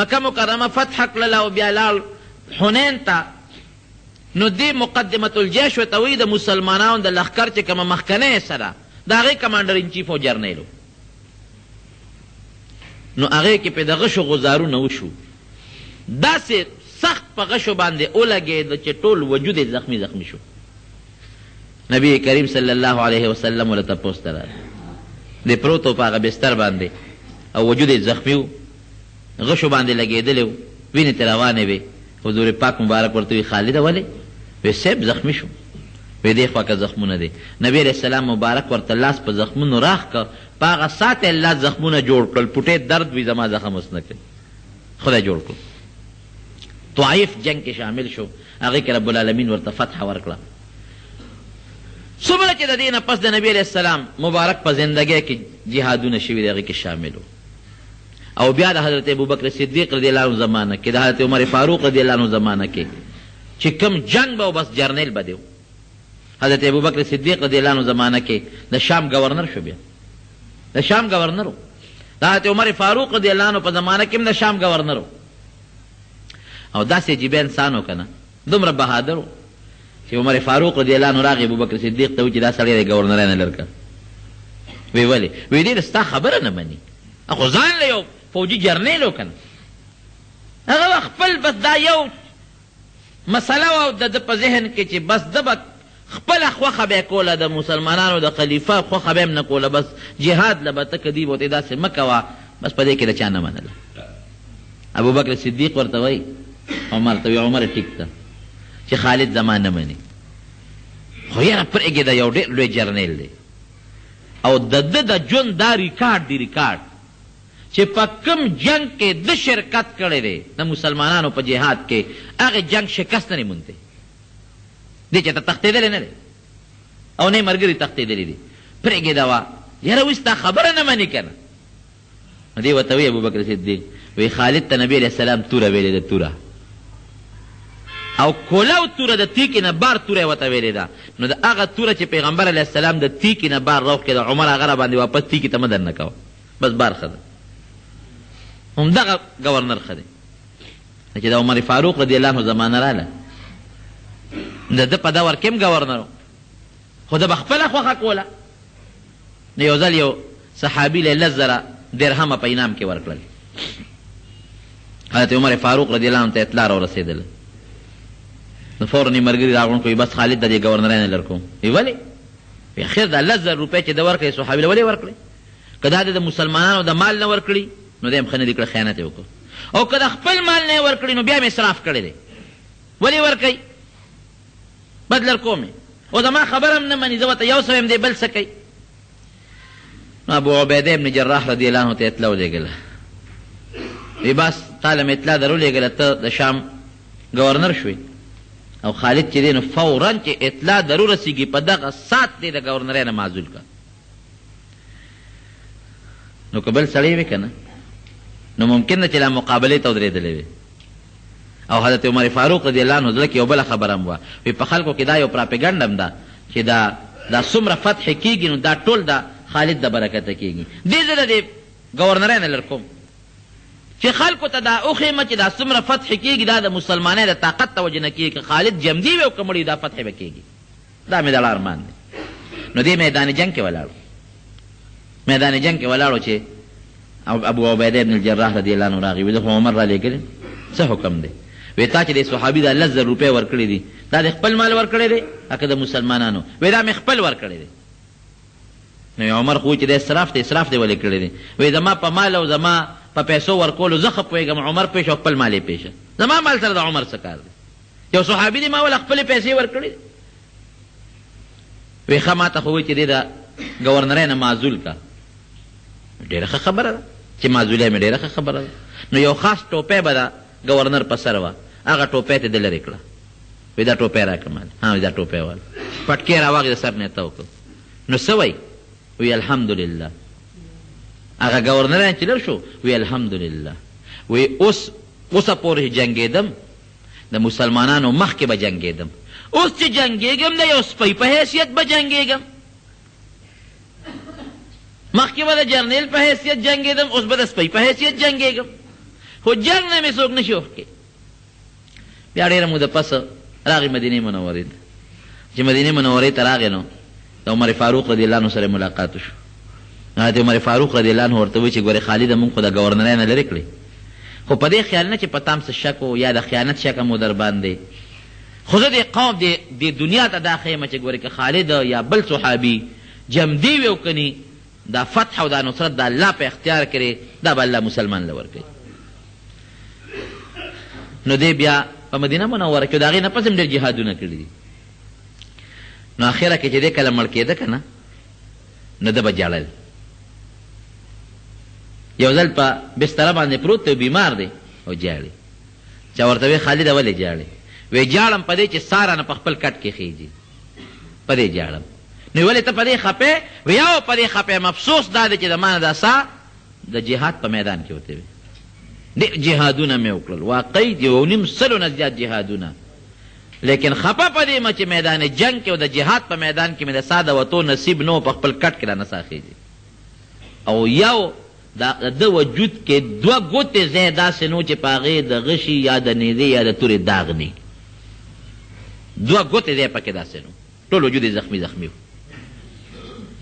مکه مکرمه فتح کړله او بیا لاړ حنین ته نو دې مقدمة الجیش ورته وایي د مسلمانانو د لښکر چې کومه مخکنۍ حصه ده د هغې کمانډر ان چیف او جرنیل نو هغې کې پې د غشو غزارونه وشو داسې سخت په غشو باندې ولګېده چې ټول وجود یې زخمی زخمی شو نبی کریم صلی الله علیه وسلم ورته تپوس ته راغی دی پروت و په هغه بستر باندې او وجود یې زخمی و غشو باندې لګېدلی و وینې ترې روانې وې حضور پاک مبارک ورته وی خالده ولې وی صاحب زخمی شو وی دې خوا که زخمونه دی نبی علیه السلام مبارک ورته لاس په زخمونو راخ که په هغه ساعت یې الله زخمونه جوړ کړل پوټې درد وي زما زخم اوس نه کوي خدای جوړ کړو طائف جنگ کې شامل شو هغې کې رب العالمین ورته فتح ورکړه څومره چې د دې نه پس د نبی علیه السلام مبارک په زندګۍ کې جهادونه شوي دي هغې کې شامل و او بیا د حضرت ابوبکر صدیق رضی الله عنه زمانه کې د حضرت عمر فاروق رضی الله عنه زمانه کې چې کوم جنگ به و بس جرنیل به دی و حضرت ابوبکر صدیق رضی الله عنه زمانه کې د شام گورنر شو بیا د شام گورنر و د حضرت عمر فاروق رضی الله عنه په زمانه کې هم د شام گورنر و او داسې عجیبه انسان و که نه دومره بهادر و چې عمر فاروق رضی الله عنه راغی ابوبکر صدیق ته و چې دا سړی د ګورنرۍ نه لر کړه وی ولې وی ډېر ستا خبره نه مني خو ځان له یو فوجي جرنیل و که نه هغه خپل بس دا یو مسله وه د ده په ذهن کې چې بس ده به خپله خوښه به یې کوله د مسلمانانو د خلیفه خوښه به یې هم نه کوله بس جهاد له به ته که دي به ورته داسې مه کوه بس په دې کې د چا نه منله ابوبکر صدیق ورته وایي عمر ته وی عمر ټیک ده چې خالد زما نه مني خو یاره پرېږې ده یو ډېر لوی جرنیل دی او د ده د ژوند دا ریکارډ دی ریکارډ چې په کوم جنگ کې د شرکت کړی دی د مسلمانانو په جهاد کې هغې جنگ شکست نه دی موندی دې چې ته تښتېدلی نه دی او نه یې ملګري تښتېدلی دي پرېږې ده وه یاره اوس تا خبره نه مني که نه نو دې ورته وایي ابوبکر صدیق وی خالد ته نبی علیه السلام توره ویلې ده توره او کولو توره د تیکې نه بار توره یې ورته ویلې ده نو د هغه توره چې پیغمبر علیه السلام د تیکې نه بار راوښکې ده عمر هغه را باندې واپس تیکې ته مه درنه کوه بس بار ښه ده همدغه گورنر ښه دی چې د عمر فاروق رضی الله عنه زمانه راله د ده په دور کې هم گورنر و خو ده به خپله خوښه کوله نو یو ځل یو صحابي له 10,000 درهمه په انعام کې ورکړل حضرت عمر فاروق رضی الله عنه ته اطلاع راورسېدله نو فورا یې ملګري راغونډ کړو بس خالد د دې ګورنرۍ نه لر کوم وی ولې وی اخر دا 10,000 روپۍ چې ده ورکړې صحابي له ولې ورکړې که دا د مسلمانانو د مال نه ورکړي نو دی هم ښه نه دي کړه خیانت یې وکړو او که د خپل مال نه یې ورکړي نو بیا مې اسراف کړی دی ولې ورکوي بد لر کومې او زما خبره هم نه مني زه ورته یو څه یم دی بل څه کوي نو ابو عبیده ابن جراح رضی الله عنه ته اطلاع ولېږله وی بس تاله مې اطلاع در ولېږله ته د شام گورنر شوې او خالد چې دی نو فورا چې اطلاع در ورسېږي په دغه ساعت دی د گورنرۍ نه معزول کړه نو که بل سړی وي که نه نو ممکن ده چې لا مقابلې ته ودرېدلی وي او حضرت عمر فاروق رضی الله عنه زړه کې یو بله خبره هم وه وی په خلکو کې دا یو پراپیګنډ هم ده چې دا څومره فتح کېږي نو دا ټول د خالد د برکته کېږي. دې زه د ګورنرۍ نه لر کوم چې خلکو ته دا وښیمه چې دا څومره فتح کېږي دا د مسلمانۍ د طاقت ته وجه نه کېږي که خالد جمدي وي او که مړي دا فتح به کېږي. دا مې دړه ارمان دی. نو دې میدان جنګ کې ولاړو میدان جنګ کې ولاړو چې ابو عبیده ابن الجراح رضی الله عنه راغی وی د عمر را لېږلې څه حکم دی وی تا چې د صحابي دا 10,000 روپۍ ورکړي دي دا د خپل مال ورکړی دی که د مسلمانانو وی دا مې خپل ورکړی دی. نو عمر خو چې د اسراف دی ولې کړی دی وی زما په مال او زما په پیسو ورکولو زه ښه پوهېږم عمر پېښ او خپل مال یې پېښه زما مال سره د عمر څه کار دی یو صحابي دی ما ول خپلې پیسې ورکړي وی ښه ما ته خو وایي چې دې د ګورنرۍ نه معزول کا ډېره ښه خبره ده چې معزولۍ مې ډېره ښه خبره ده. نو یو خاص ټوپۍ به د ګورنر په سر وه هغه ټوپۍ ته دې لرې کړه وی دا ټوپۍ راکړه مال ها دا ټوپۍ واله پټکې راواغې د سر نه یې ته وکړه نو څه وایي وی الحمدلله هغه ګورنر چې لر شو وی الحمدلله وی اوسه پورې جنګېدم د مسلمانانو مخکې به جنګېدم اوس چې جنګېږم د یو سپی په حیثیت به جنګېږم مخکې به د جرنیل په حیثیت جنګېدم اوس به د سپی په حیثیت جنګېږم خو جنګ نه مې څوک نشي وښکې. بیا ډېره موده پس راغی مدینې منورې ته چې مدینې منورې ته راغی نو د عمر فاروق رضی الله عنه سره ملاقات شو. حضرت عمر فاروق رضی الله عنه ورته وایي چې ګورې خالده مونږ خو د ګورنرۍ نه لرې کړې خو په دې خیال نه چې په تام څه شک و یا د خیانت شک مو در باندې خو زه دې قوم دې دنیا ته دا ښیم چې ګورې که خالد یا بل صحابي جمدي وي او کني دا فتح او دا نصرت د الله په اختیار کړي دا به الله مسلمان له ورکوي. نو دی بیا په مدینه منوره کې د هغې نه پس هم ډېر جهادونه کړي دي. نو اخره کې چې دی کله مړ کېده که نه نو ده به جړل یو ځل په بستره باندې پروت دی بیمار دی او جاړي چا ورته وی خالده ولې جاړې وی جاړم په دې چې ساره نه په خپل کټ کې خیږي په دې جاړم نو ولې ته په دې خپې وی او په دې خپې افسوس دا دی چې د ما نه دا سا د جهاد په میدان کې وته وي ډېر جهادونه مې وکړل واقعي د 2.5 نه زیات جهادونه لیکن خپه په دې چې میدان جنگ کې او د جهاد په میدان کې مې د سا د وتو نصیب نه په خپل کټ کې را نه ساخېږي او یو د وجود کې 2 ګوتې ځای داسې نو چې په هغې د غشي یا د نیزې یا د تورې داغ نه 2 ګوتې ځای پکې داسې نو ټول وجود یې زخمي و.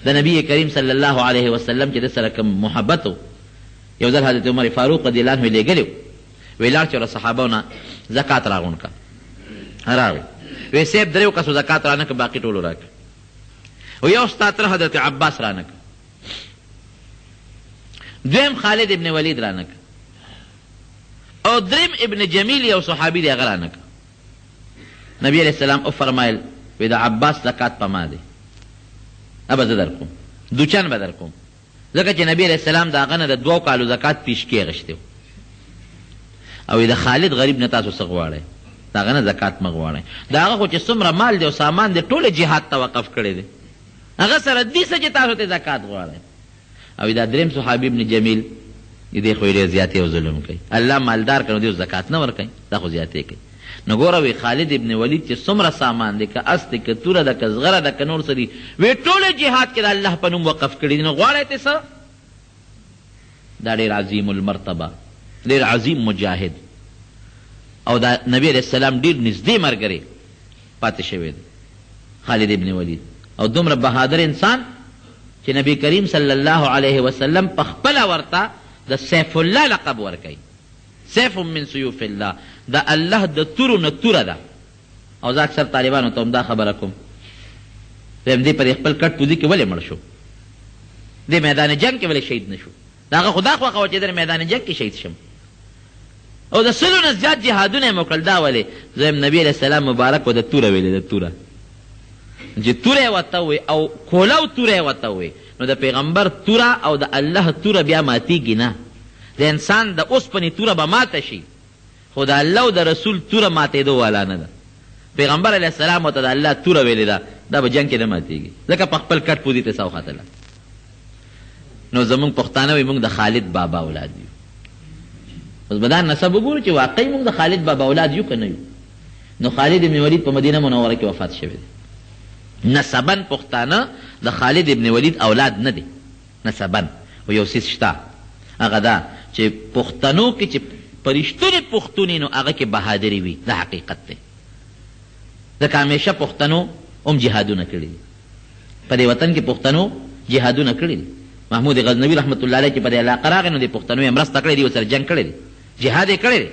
د نبی کریم صلی الله علیه وسلم چې د سره کوم محبت و یو ځل حضرت عمر فاروق رضی الله عنه لیږلی و وی لاړ چې له صحابو نه زکات راغونډ که راغی وی صاحب 3 کسو زکات رانه که باقي ټولو راکړه و یو ستا تره حضرت عباس رانه که دویم خالد ابن ولید رانه که او دریم ابن جمیل یو صحابي دی هغه رانه که. نبی علیہ السلام او فرمایل وی د عباس زکات په ما دی ابه زه در کوم دوچن به در کوم ځکه چې نبی علیہ السلام د هغه نه د 2 کالو زکات پیشکې اخیستی او د خالد غریب نه تاسو څه غواړئ د هغه نه زکات مه غواړئ د هغه خو چې څومره مال دی او سامان دی ټول جهاد ته وقف کړی دی هغه سره دې څه چې تاسو ته زکات غواړئ. او دا دریم صحابي ابن جمیل دې خو ډېر زیاتې او ظلم کوي الله مالدار کړي دې زکات نه ورکوي دا خو زیاتې کوي. نو ګوره وی خالد ابن ولید چې څومره سامان دی که اس دی که توره ده که زغره ده که نور څه دي وی ټول جهاد کې د الله په نوم وقف کړي دي نو غواړئ ته څه دا ډېر عظیم المرتبه ډېر عظیم مجاهد او دا نبی علیہ السلام ډېر نږدې ملګری پاتې شوی دی خالد ابن ولید او دومره بهادر انسان چې نبی کریم صلی الله علیه وسلم په خپله ورته د سیف الله لقب ورکوي سیف من سیوف الله د الله د تورو نه توره ده او زه اکثر طالبانو ته هم دا خبره کوم دویم دې په خپل کټ پوزي کې ولې مړ شو دې میدان جنګ کې ولې شهید نه شو د هغه خدا خوښه وه چې د میدان جنګ کې شهید شم او د 100 نه زیات جهادونه یې مو کړل دا ولې زم نبی علیہ السلام مبارک و د توره ویلې د توره چې توره یې ورته ووی او کولو توره یې ورته ووی نو د پیغمبر توره او د الله توره بیا ماتېږي نه د انسان د اوسپنې توره به ماته شي خو د الله او د رسول توره ماتېدو والا نه ده. پیغمبر علیه السلام ورته د الله توره ویلې ده دا به جنګ کې نه ماتېږي ځکه په خپل کټ پوزي ته سا وختله. نو زمونږ پښتانه وایي موږ د خالد بابا اولاد یو اوس به دا نسب وګورو چې واقعي موږ د خالد بابا اولاد یو که نه یو. نو خالد ابن ولید په مدینه منوره کې وفات شوی دی نسبن پختانه د خالد ابن ولید اولاد نه دی نسبن. و یو سیس شتا هغه دا چې پښتنو کې چې پرشتونې پښتونې نو هغه کې بهادري وي، دا حقیقت دی. ځکه همیشه پښتنو هم جهادونه کړي دي، په دې وطن کې پښتنو جهادونه کړي دي. محمود غزنوي رحمت الله علیه چې په دې علاقه راغی نو د پښتنو یې مرسته کړې دي، ورسره جنګ کړی دی، جهاد یې کړی دی.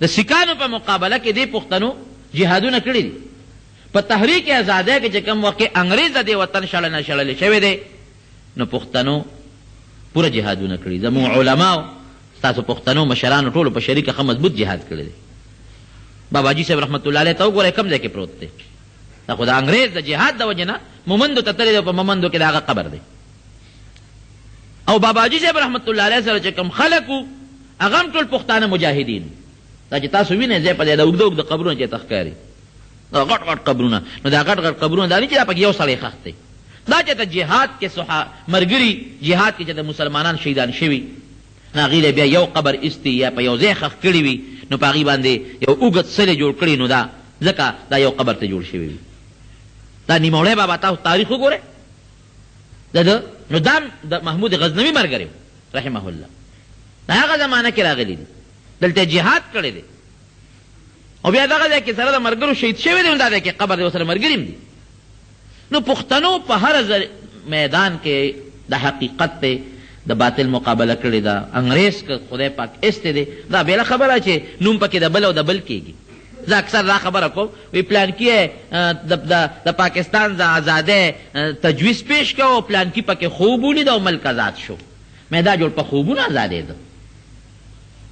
د سیکانو په مقابله کې دې پښتنو جهادونه کړي دي. په تحریک آزادۍ کې چې کوم وخت انګریز د دې وطن شړنه شړلې شوی دی نو پښتنو پوره جهادونه کړي. زموږ علماو ستاسو پښتنو مشرانو ټولو په شریکه ښه مضبوط جهاد کړی دی. باباجي صاحب رحمت الله علیه ته وګورئ کوم ځای کې پروت دی. دا خو د انګریز د جهاد د وجې نه مومندو ته تللی دی، په مومندو کې د هغه قبر دی. او باباجي صاحب رحمت الله علیه سره چې کوم خلک وو هغه هم ټول پښتانه مجاهدین. دا چې تاسو وینئ ځای په ځای د اوږده اوږده قبرونه چې ته ښکاري، دا غټ غټ قبرونه، نو دا غټ غټ قبرونه دا نه چې دا پکې یو سړی ښخ دی. دا چې د جهاد کې مرګري جهاد کې چې د مسلمانان شهیدان شوي نو هغې له بیا یو قبر ایستي یا په یو ځای ښخ کړي وي نو په هغې باندې یو اوږد سلی جوړ کړي، نو دا ځکه دا یو قبر ته جوړ شوي وي. دا نیموړی بابا تاسو تاریخ وګورئ، نو دا د محمود غزنوي ملګری رحمه الله، دا هغه زمانه کې راغلی دي، دلته جهاد کړی دی. او بیا دغه ځای کې سره د ملګرو شهید شوي دي، نو دا ځای کې قبر دی ورسره ملګري هم دي. نو پښتنو په هر میدان کې د حقیقت دی د باطل مقابله کړې ده. انګریز که خدای پاک ایستی دی، دا بېله خبره چې نوم پکې د بل او د بل کېږي. زه اکثر دا خبره کوم، وی پلانکي د پاکستان د آزادۍ تجویز پیش کو او پلانکي پکې خوب ولید او ملک آزاد شو. مې دا جوړ په خوبونه آزادېده،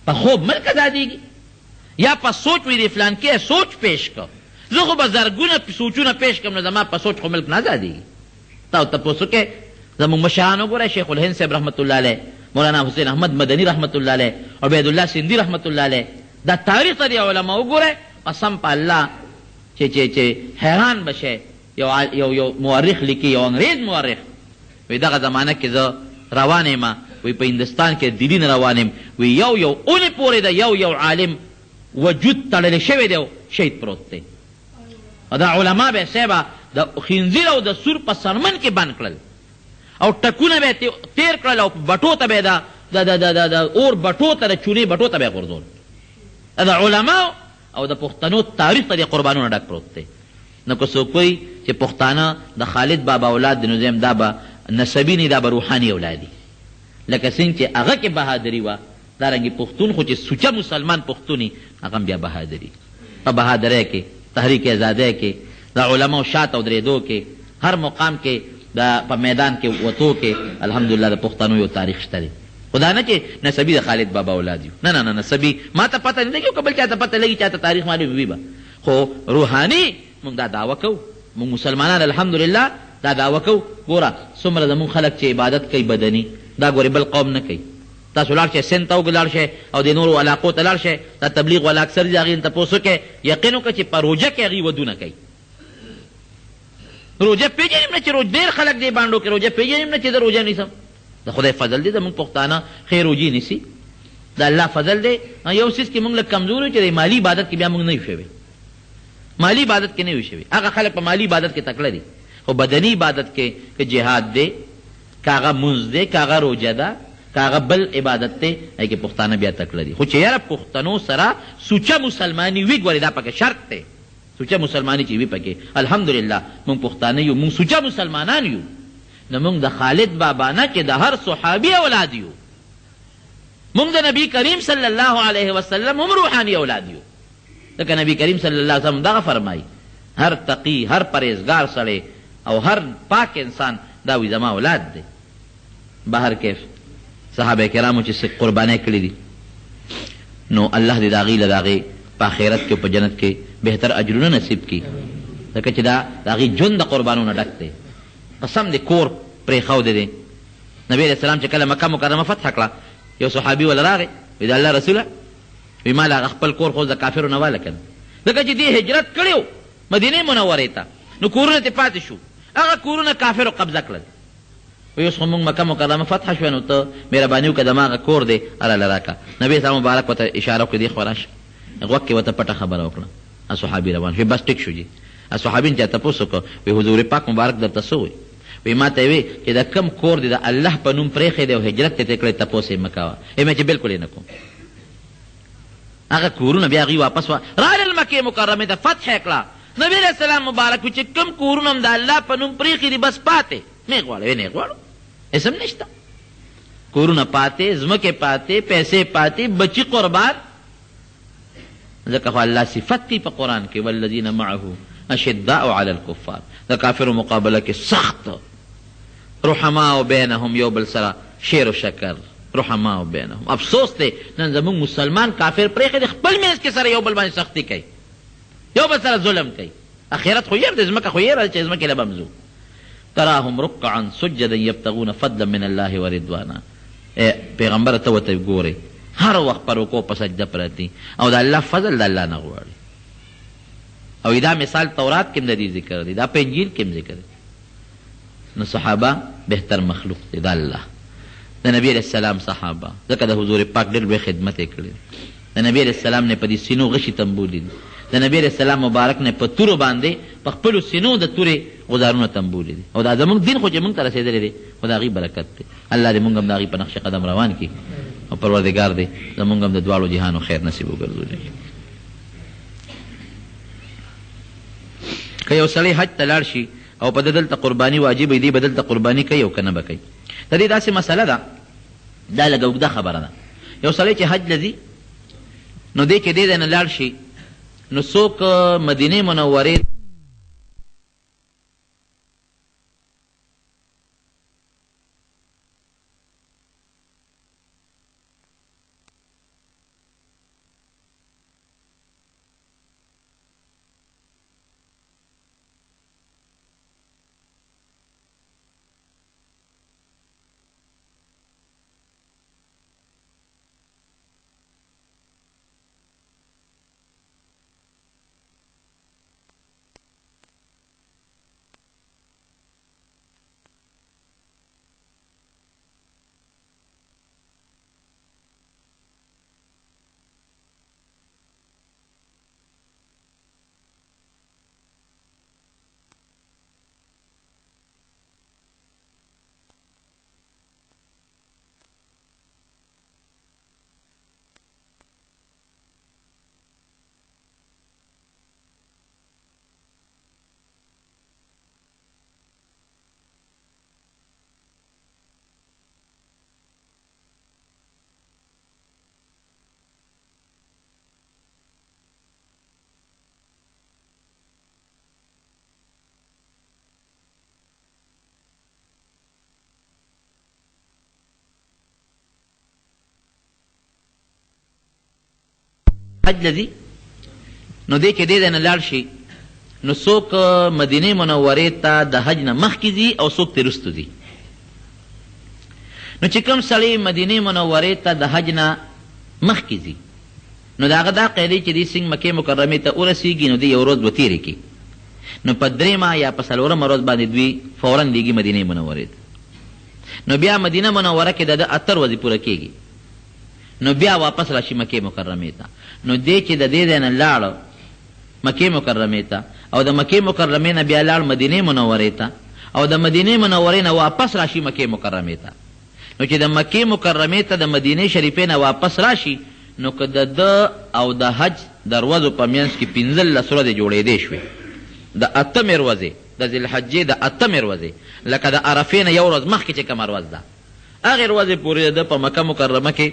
په خوب ملک آزادېږي یا په سوچ وی دی فلانکي سوچ پیش کو. زه خو به زرګونه سوچونه پیش کړم نو زما په سوچ خو ملک نه آزادېږي. تاسو تپوس وکړئ زموږ مشران وګورئ، شیخ الهند صاحب رحمت الله علیه، مولانا حسین احمد مدني رحمت الله علیه، عبید الله سندي رحمت الله علیه، دا تاریخ ته د علما وګورئ، قسم په الله چې حیران بشئ. یو مورخ لیکي، یو انګریز مورخ، وی دغه زمانه کې زه روان یم، وی په هندوستان کې دلین روان یم، وی یو اونې پورې د یو عالم وجود تړلی شوی دی او شهید پروت دی. او دا علما به صاحبه د خنزیر او د سور په سرمن کې بند کړل او ټکونه به تیر کړل او بټو ته به د اور بټو ته د چونې بټو ته به یې غورځول. د علماو او د پښتنو تاریخ ته د قربانونو ډک پروت دی. نو که څوک وایي چې پښتانه د خالد بابا اولاد دی، نو زه دا به نسبي نه، دا به روحاني اولاد دي. لکه څنګه چې هغه کې بهادري وه، دارنګې پښتون خو چې سوچه مسلمان پښتون وي هغه هم بیا بهادري. په بهادرۍ کې، تحریک آزادۍ کې، د علماو شات او درېدو کې، هر مقام کې، په میدان کې وتو کې الحمدلله د پښتنو یو تاریخ شته دی. خدا نه چې نسبي د خالد بابا اولاد یو، نه نه نه، نسبي ما ته پته نه لګي، که بل چا ته پته لګي، چا ته تاریخ معلوم وي به، خو روحاني موږ دا دعوه کوو. موږ مسلمانان الحمدلله دا دعوه کوو. ګوره څومره زموږ خلک چې عبادت کوي بدني، دا ګورې بل قوم نه کوي. تاسو لاړ شئ سند ته ولاړ شئ او د نورو علاقو ته لاړ شئ، دا تبلیغ والا اکثر دي، هغې نه تپوس وکړئ، یقین وکړه چې په روژه کې هغې ودونه کوي. روژه پېژنیم نه چې ډېر خلک دې بانډو کې روژه پېژنیم نه چې زه روژه نیسم. د خدای فضل دی، زموږ پښتانه ښې روژې نیسي، د الله فضل دی. یو څیز کې موږ لږ کمزور یو چې د مالي عبادت کې بیا موږ نه یو شوي، مالي عبادت کې نه یو شوي. هغه خلک په مالي عبادت کې تکړه دي، خو بدني عبادت کې که جهاد دی، که هغه مونځ دی، که هغه روژه ده، که هغه بل عبادت دی، هغې کې پښتانه بیا تکړه دي. خو چې یاره پښتنو سره سوچه مسلماني وي، ګورې دا پکې شرط دی، سوچه مسلمانی چې وي پکې. الحمدلله موږ پښتانه یو، موږ سوچه مسلمانان یو. نو موږ د خالد بابا نه چې د هر صحابي اولاد یو، موږ د نبی کریم صلی الله علیه وسلم هم روحاني اولاد یو. ځکه نبی کریم صلی الله علیه وسلم دغه فرمایي، هر تقی، هر پرهیزګار سړی او هر پاک انسان دا وي زما اولاد دی. بهر کیف صحابه کرامو چې قربانۍ کړي دي، نو الله دې د هغې له د هغې په آخرت کې او په جنت کې بهتر اجرونه نصیب کړي، ځکه چې دا د هغې ژوند د قربانونو ډک دی. قسم دې کور پرېښودی دی. نبي علیه السلام چې کله مکه مکرمه فتح کړه، یو صحابي وله راغی، وی د الله رسوله، وی ما له هغه خپل کور خو د کافرو نه واله کنه، ځکه چې دې هجرت کړی و مدینې منورې ته، نو کورونه ترې پاتې شو، هغه کورونه کافرو قبضه کړل. وی اوس خو موږ مکه مکرمه فتح شوه، نو ته مهرباني وکړه زما هغه کور دی هراله راکړه. نبي اسلام مبارک ورته اشاره وکړه، دې خوا راشه، غوږ کې ورته پټه خبره وکړه. صحابي روان شو، بس ټیک شو جي. صحابین چا تپوس وکړ وی حضور پاک مبارک درته څه وی وی ما ته وی چې د کم کور دی د الله په نوم پرېښی دی او هجرت ته کړی تپوس یې مه کوه مې چې بلکل یې نه کوم هغه کورونه بیا هغوی واپس رالل مکې مکرمې ته فتح یې کړه نبی علیه السلام مبارک وی چې کم کورونه هم د الله په نوم پرېښي دي بس پاتې نه یې غواړو نه یې غواړو اسم نشته کورونه پاتې ځمکې پاتې پیسې پاتې بچي قربان ځکه خو الله صفت کوي په قرآن کې والذین معه اشداء علی الکفار د کافرو مقابله کې سخت رحماء بینهم یو بل سره شیر و شکر رحماء بینهم افسوس دی نن زموږ مسلمان کافر پرېښی دی خپل منځ کې سره یو بل باندې سختی کوي یو بل سره ظلم کوي اخرت خو ير دی ځمکه خو ير چې ځمکې له بمزو تراهم رکعا سجدا یبتغون فضلا من الله ورضوانا پیغمبر ته ورته ګورئ هر وخت پر رکوع په سجده پرتي او د الله فضل د الله نه غواړي او دا مثال تورات کې د دې ذکر دی دا په انجیل کې ذکر دی نو صحابه بهتر مخلوق دی د الله د نبی علیہ السلام صحابه ځکه د حضور پاک ډېر لوی خدمت یې کړی د نبی علیہ السلام نه په دې سینو غشي تنبولي دي د نبی علیہ السلام مبارک نه په تورو باندې په خپلو سینو د تورې غزارونه تنبولي دي او دا زموږ دین خو چې موږ ته رسېدلی دی خو د هغې برکت دی الله دې موږ هم د هغې په نقش قدم روان کړي او پروردګار دې زموږ هم د دواړو جهانو خیر نصیب وګرځولي که یو سړی حج ته لاړ شي او په ده دلته قرباني واجب وي دی به دلته قرباني کوي او که نه به کوي د دې داسې مسله ده دا لږه اوږده خبره ده یو سړی چې حج له ځي نو دی چې دې ځای نه لاړ شي نو څوک مدینې منورې حج لذي نو دی چې دې ځای نه لاړ شي نو څوک مدینې منورې ته د حج نه مخکې ځي او څوک ترې وروسته ځي نو چې کوم سړی مدینې منورې ته د حج نه مخکې ځي نو د هغه دا قاعدې چې دې څنګه مکې مکرمې ته ورسېږي نو دې یو ورځ به تېرې کړي نو په درېیمه یا په څلورمه ورځ باندې دوی فورا لیږي مدینې منورې ته نو بیا مدینه منوره کې د ده 8 ورځې پوره کېږي نو بیا واپس راشي مکې مکرمې ته نو دی چې د دې ځای نه لاړ مکې مکرمې ته او د مکې مکرمې نه بیا لاړ مدینې منورې ته او د مدینې منورې نه واپس راشي مکې مکرمې ته نو چې د مکې مکرمې ته د مدینې شریفې نه واپس راشي نو که د ده او د حج د ورځو په منځ کې 15 ورځې جوړېدې شوې د 8مې ورځې د ذوالحجې د 8مې ورځې لکه د عرفې نه یو ورځ مخکې چې کومه ورځ ده هغې ورځې پورې د ده په مکه مکرمه کې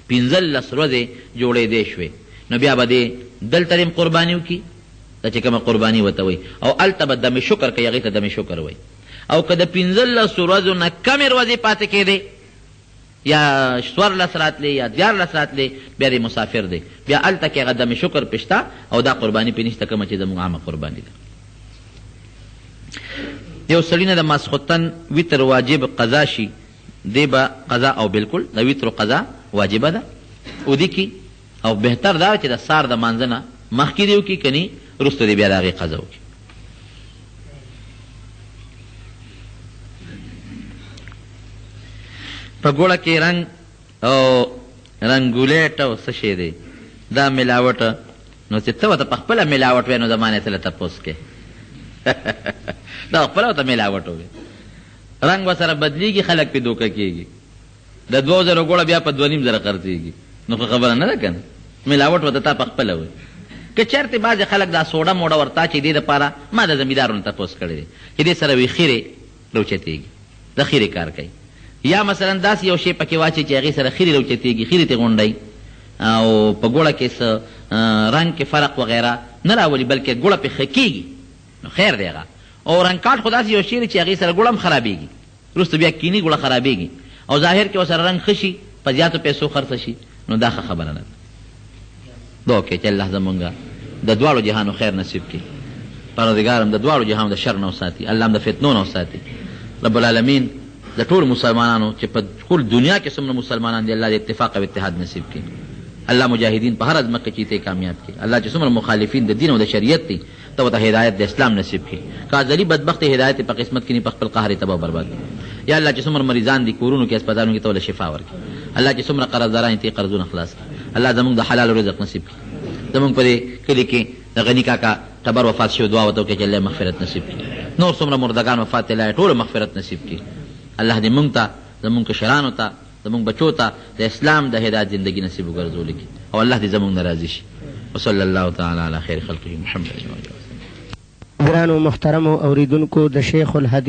15 ورځې جوړېدې شوې نو بیا به دې دلته هم قرباني وکړي دا چې کومه قرباني ورته وایي او هلته به دم شکر کوي هغې ته دم شکر وایي او که د 15 ورځو نه کمې ورځې پاتې کېدې یا 14 راتلې یا 14 راتلې بیا دې مسافر دی بیا هلته کې هغه دم شکر پې شته او دا قرباني پې نشته کومه چې زموږ عامه قرباني ده یو سړي نه د ماسخوتن وتر واجب قضا شي دی به قضا او بالکل د وترو قضا واجبه ده ودي کی او بهتر دا چې د سار د مانځه نه مخکې دی وکړي کني وروسته دی بیا د هغې قضا وکړي په ګوړه کې رنګ او رنګولیټ او څه شی دی دا ملاوټ نو چې ته ورته په خپله ملاوټ وی نو زما نه ته له تپوس کې دا خپل ته ملاوټ وي رنگ وسره بدلیږي خلک په دوکه کېږي د 2000 ګوړه بیا په 2.5 خرڅېږي نو خبره نه ده کنه ملاوټ وته تا په خپل وي که چېرته بعضې خلک دا سوډه موډه ورته چې دې دپاره ما د زمیندارونو تپوس کړی دی چې دې سره وي خیرې روچتېږي د خیرې کار کوي یا مثلا داسې یو شی پکې واچي چې هغې سره خیرې روچتېږي خیرې ته غونډئ او په ګوړه کې څه رنګ کې فرق وغیره نه راولي بلکې ګوړه پې ښه کېږي نو خیر دی هغه او رنګ کاټ خو داسې یو شی دی چې هغې سره ګوړه هم خرابېږي وروسته بیا کینی ګوړه خرابېږي او ظاهر کې ورسره رنګ ښه شي په زیاتو پیسو خرڅه شي نو دا ښه خبره نه ده دعا وکړئ چې الله زمونږ د دواړو جهانو خیر نصیب کړي پروردګار هم د دواړو جهانو د شر نه وساتي الله هم د فتنو نه وساتي رب العالمین د ټولو مسلمانانو چې په ټول دنیا کې څومره مسلمانان دي الله د اتفاق او اتحاد نصیب کړي الله مجاهدین په هر ځمکه کې ته کامیاب کړي الله چې څومره مخالفین د دین او د شریعت دي ته ورته هدایت د اسلام نصیب کړي کاذلی بدبخت هدایت په قسمت کې نه په خپل قهر تباہ برباد کړي یا الله چې څومره مریضان دي کورونو کې هسپتالونو کې ته ول شفا ورکړي الله چې څومره قرضداران دي قرضونه خلاص کړي الله زموږ د حلال رزق نصیب کړي زموږ په دې کلي کې د غني کاکا ټبر وفات شو دعا وته کې چې الله مغفرت نصیب کړي نور څومره مردگان وفات الله ټول مغفرت نصیب کړي الله دې موږ ته زموږ کشرانو ته زموږ بچو ته د اسلام د هدایت زندگی نصیب وګرځولي او الله دې زموږ نه راضي شي وصلی الله تعالی علی خیر خلقه محمد. ګرانو محترمو اوریدونکو د شیخ الحدیث